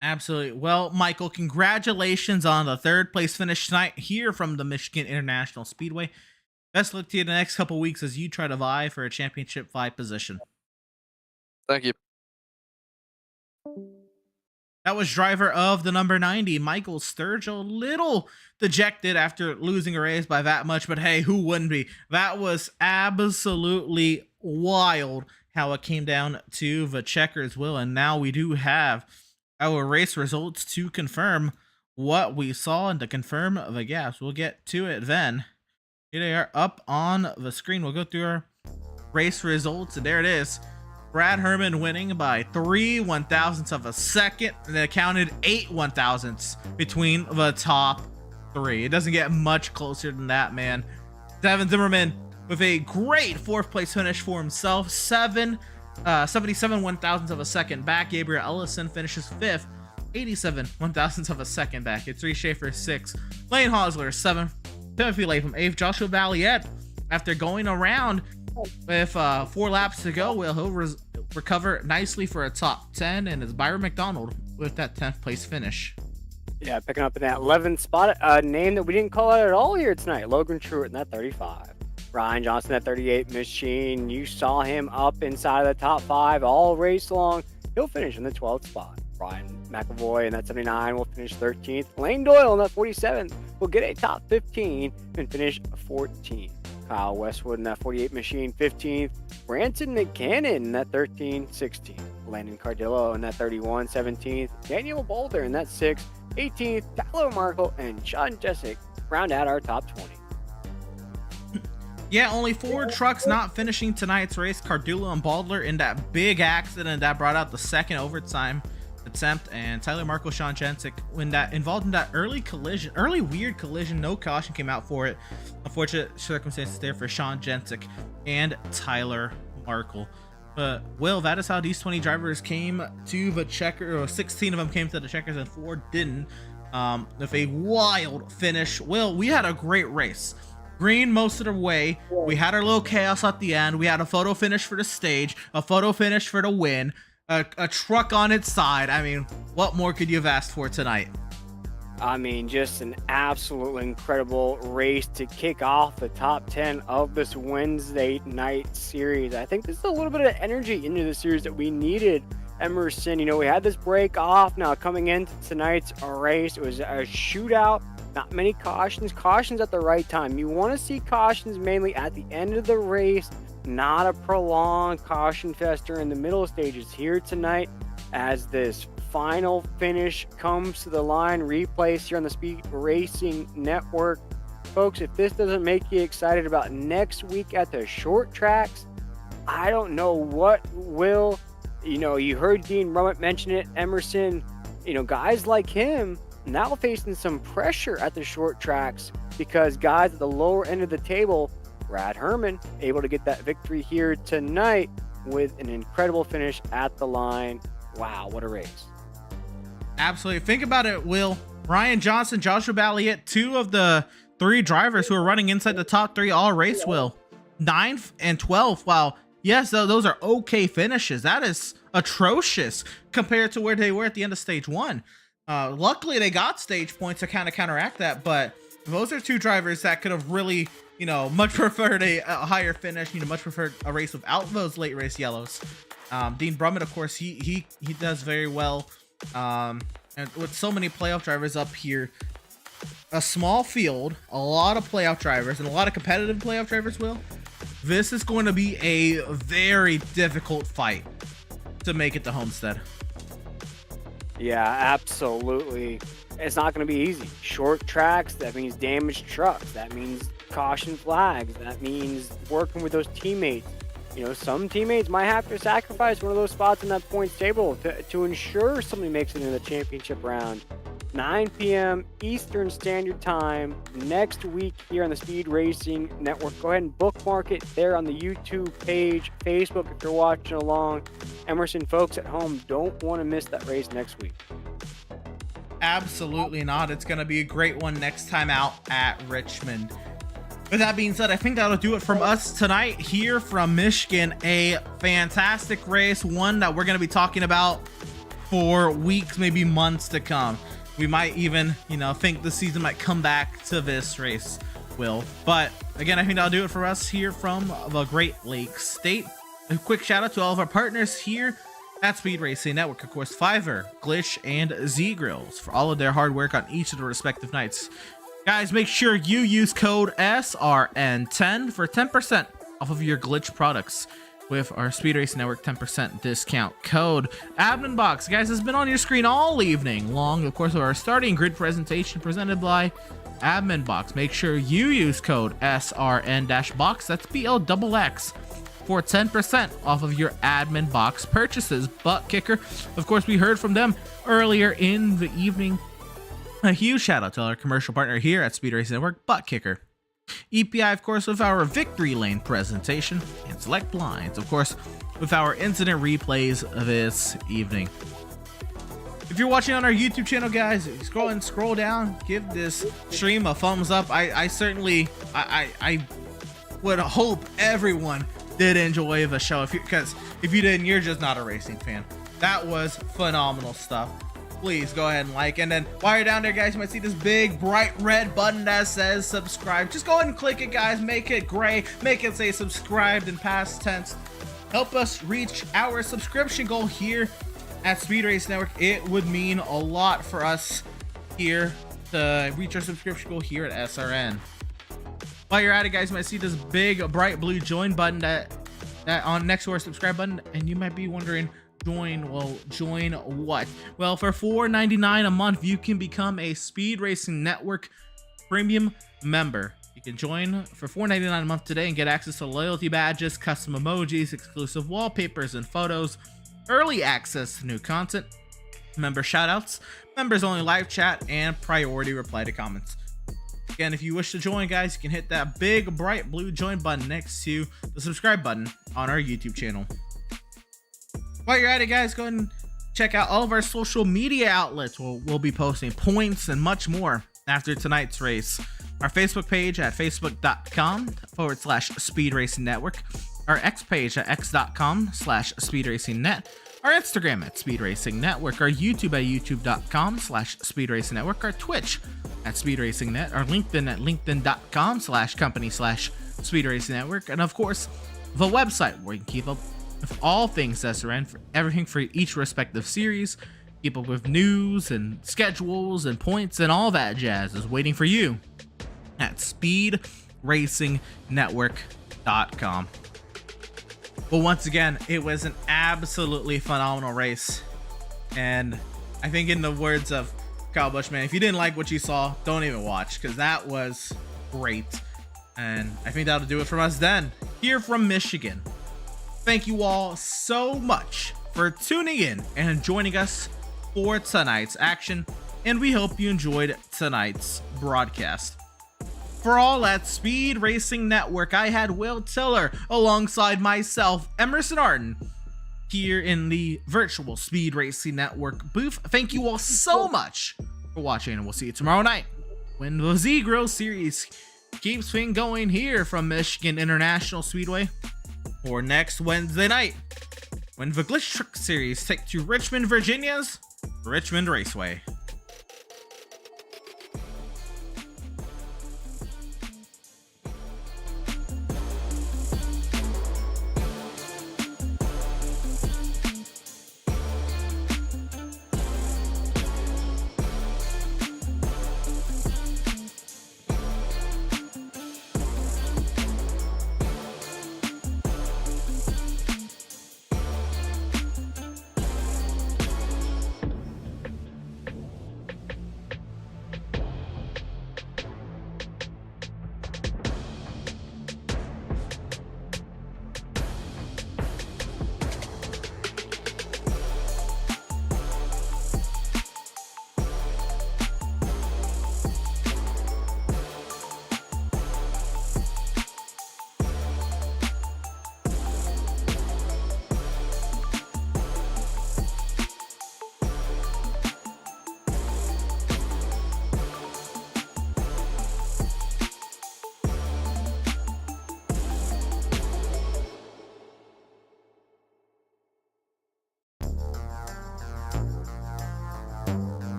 Absolutely. Well, Michael, congratulations on the third place finish tonight here from the Michigan International Speedway. Best luck to you the next couple weeks as you try to vie for a championship 5 position. Thank you. That was driver of the number 90, Michael Sturgill. A little dejected after losing a race by that much, but hey, who wouldn't be? That was absolutely wild how it came down to the checkers, Will. And now we do have our race results to confirm what we saw and to confirm the gaps. We'll get to it then. Here they are up on the screen. We'll go through our race results, and there it is. Brad Herman winning by 3 1,000ths of a second, and it counted 8 1,000ths between the top 3. It doesn't get much closer than that, man. Devin Zimmerman with a great 4th place finish for himself, 77 1,000ths of a second back. Gabriel Ellison finishes 5th, 87 1,000ths of a second back. It's Reese Schaefer 6th, Lane Hosler 7th, Timothy Latham 8th, Joshua Valiette, after going around with 4 laps to go, he'll recover nicely for a top 10, and it's Byron McDonald with that 10th place finish. Yeah, picking up in that 11th spot, a name that we didn't call out at all here tonight, Logan Truitt in that 35. Ryan Johnson at 38 machine. You saw him up inside of the top 5 all race long. He'll finish in the 12th spot. Ryan McAvoy in that 79 will finish 13th. Lane Doyle in that 47th will get a top 15 and finish 14th. Kyle Westwood in that 48 machine 15th. Branson McCannon in that 13 16th. Landon Cardillo in that 31 17th. Daniel Boulder in that 6 18th. Tyler Markle and Sean Jessic round out our top 20. Yeah, only 4 trucks not finishing tonight's race. Cardillo and Baldler in that big accident that brought out the second overtime attempt, and Tyler Markle, Sean Jensic involved in that early weird collision. No caution came out for it. Unfortunate circumstances there for Sean Jensic and Tyler Markle. But Will, that is how these 20 drivers came to the checker, or 16 of them came to the checkers and 4 didn't. With a wild finish. Will, we had a great race. Green most of the way. We had our little chaos at the end. We had a photo finish for the stage, a photo finish for the win. A truck on its side. I mean, what more could you have asked for tonight? I mean, just an absolutely incredible race to kick off the top 10 of this Wednesday night series. I think this is a little bit of energy into the series that we needed, Emerson. You know, we had this break off. Now coming into tonight's race, it was a shootout. Not many cautions at the right time. You want to see cautions mainly at the end of the race not a prolonged caution fest during the middle stages here tonight as this final finish comes to the line. Replays here on the Speed Racing Network. Folks, if this doesn't make you excited about next week at the short tracks, I don't know what will. You know, you heard Dean Rummett mention it, Emerson. You know, guys like him now facing some pressure at the short tracks because guys at the lower end of the table, Brad Herman, able to get that victory here tonight with an incredible finish at the line. Wow, what a race. Absolutely. Think about it, Will. Ryan Johnson, Joshua Balliet, 2 of the 3 drivers who are running inside the top 3 all race, Will. 9th and 12th. Wow. Yes, those are okay finishes. That is atrocious compared to where they were at the end of stage 1. Luckily, they got stage points to kind of counteract that, but those are 2 drivers that could have really, you know, much preferred a higher finish, you know, much preferred a race without those late race yellows. Dean Brummett, of course, he does very well. And with so many playoff drivers up here, a small field, a lot of playoff drivers, and a lot of competitive playoff drivers, Will, this is going to be a very difficult fight to make it to Homestead. Yeah, absolutely. It's not going to be easy. Short tracks, that means damaged trucks. That means caution flags. That means working with those teammates. You know, some teammates might have to sacrifice one of those spots in that points table to ensure somebody makes it in the championship round. 9 p.m. Eastern Standard Time next week here on the Speed Racing Network. Go ahead and bookmark it there on the YouTube page, Facebook if you're watching along. Emerson, folks at home don't want to miss that race next week. Absolutely not. It's going to be a great one next time out at Richmond. With that being said, I think that'll do it from us tonight here from Michigan. A fantastic race, one that we're going to be talking about for weeks, maybe months to come. We might even, you know, think the season might come back to this race, Will. But again, I think that'll do it for us here from the Great Lakes State. A quick shout out to all of our partners here at Speed Racing Network. Of course, Fiverr, Glytch, and Z-Grills for all of their hard work on each of the respective nights. Guys, make sure you use code SRN10 for 10% off of your Glytch products with our Speed Racing Network 10% discount code. Admin Box, guys, has been on your screen all evening long. Of course, our starting grid presentation presented by Admin Box. Make sure you use code SRN-box, that's BLXX, for 10% off of your Admin Box purchases. Butt Kicker, of course, we heard from them earlier in the evening. A huge shout out to our commercial partner here at Speed Racing Network, Butt Kicker. EPI, of course, with our Victory Lane presentation, and Select Blinds, of course, with our incident replays this evening. If you're watching on our YouTube channel, guys, scroll down, give this stream a thumbs up. I certainly would hope everyone did enjoy the show. Because if you didn't, you're just not a racing fan. That was phenomenal stuff. Please go ahead and like, and then while you're down there, guys, you might see this big bright red button that says subscribe. Just go ahead and click it, guys. Make it gray, make it say subscribed in past tense. Help us reach our subscription goal here at Speed Race Network. It would mean a lot for us here to reach our subscription goal here at SRN. While you're at it, guys, you might see this big bright blue join button that on next to our subscribe button, and you might be wondering, join what? Well, for $4.99 a month, you can become a Speed Racing Network premium member. You can join for $4.99 a month today and get access to loyalty badges, custom emojis, exclusive wallpapers and photos, early access to new content, member shoutouts, members only live chat, and priority reply to comments. Again, if you wish to join, guys, you can hit that big bright blue join button next to the subscribe button on our YouTube channel. While you're at it, guys, go ahead and check out all of our social media outlets. We'll be posting points and much more after tonight's race. Our Facebook page at facebook.com/Speed Racing Network. Our X page at x.com/Speed Racing Net. Our Instagram at Speed Racing Network. Our YouTube at youtube.com/Speed Racing Network. Our Twitch at Speed Racing Net. Our LinkedIn at linkedin.com/company/Speed Racing Network. And of course, the website where you can keep up with all things SRN, for everything for each respective series, keep up with news and schedules and points and all that jazz is waiting for you at speedracingnetwork.com. But once again, it was an absolutely phenomenal race. And I think in the words of Kyle Bushman, if you didn't like what you saw, don't even watch, because that was great. And I think that'll do it from us then, here from Michigan. Thank you all so much for tuning in and joining us for tonight's action, and we hope you enjoyed tonight's broadcast. For all at Speed Racing Network, I had Will Tiller alongside myself, Emerson Arden, here in the virtual Speed Racing Network booth. Thank you all so much for watching, and we'll see you tomorrow night when the Z-Grill Series keeps things going here from Michigan International Speedway, or next Wednesday night when the Glytch Truck Series take to Richmond, Virginia's Richmond Raceway.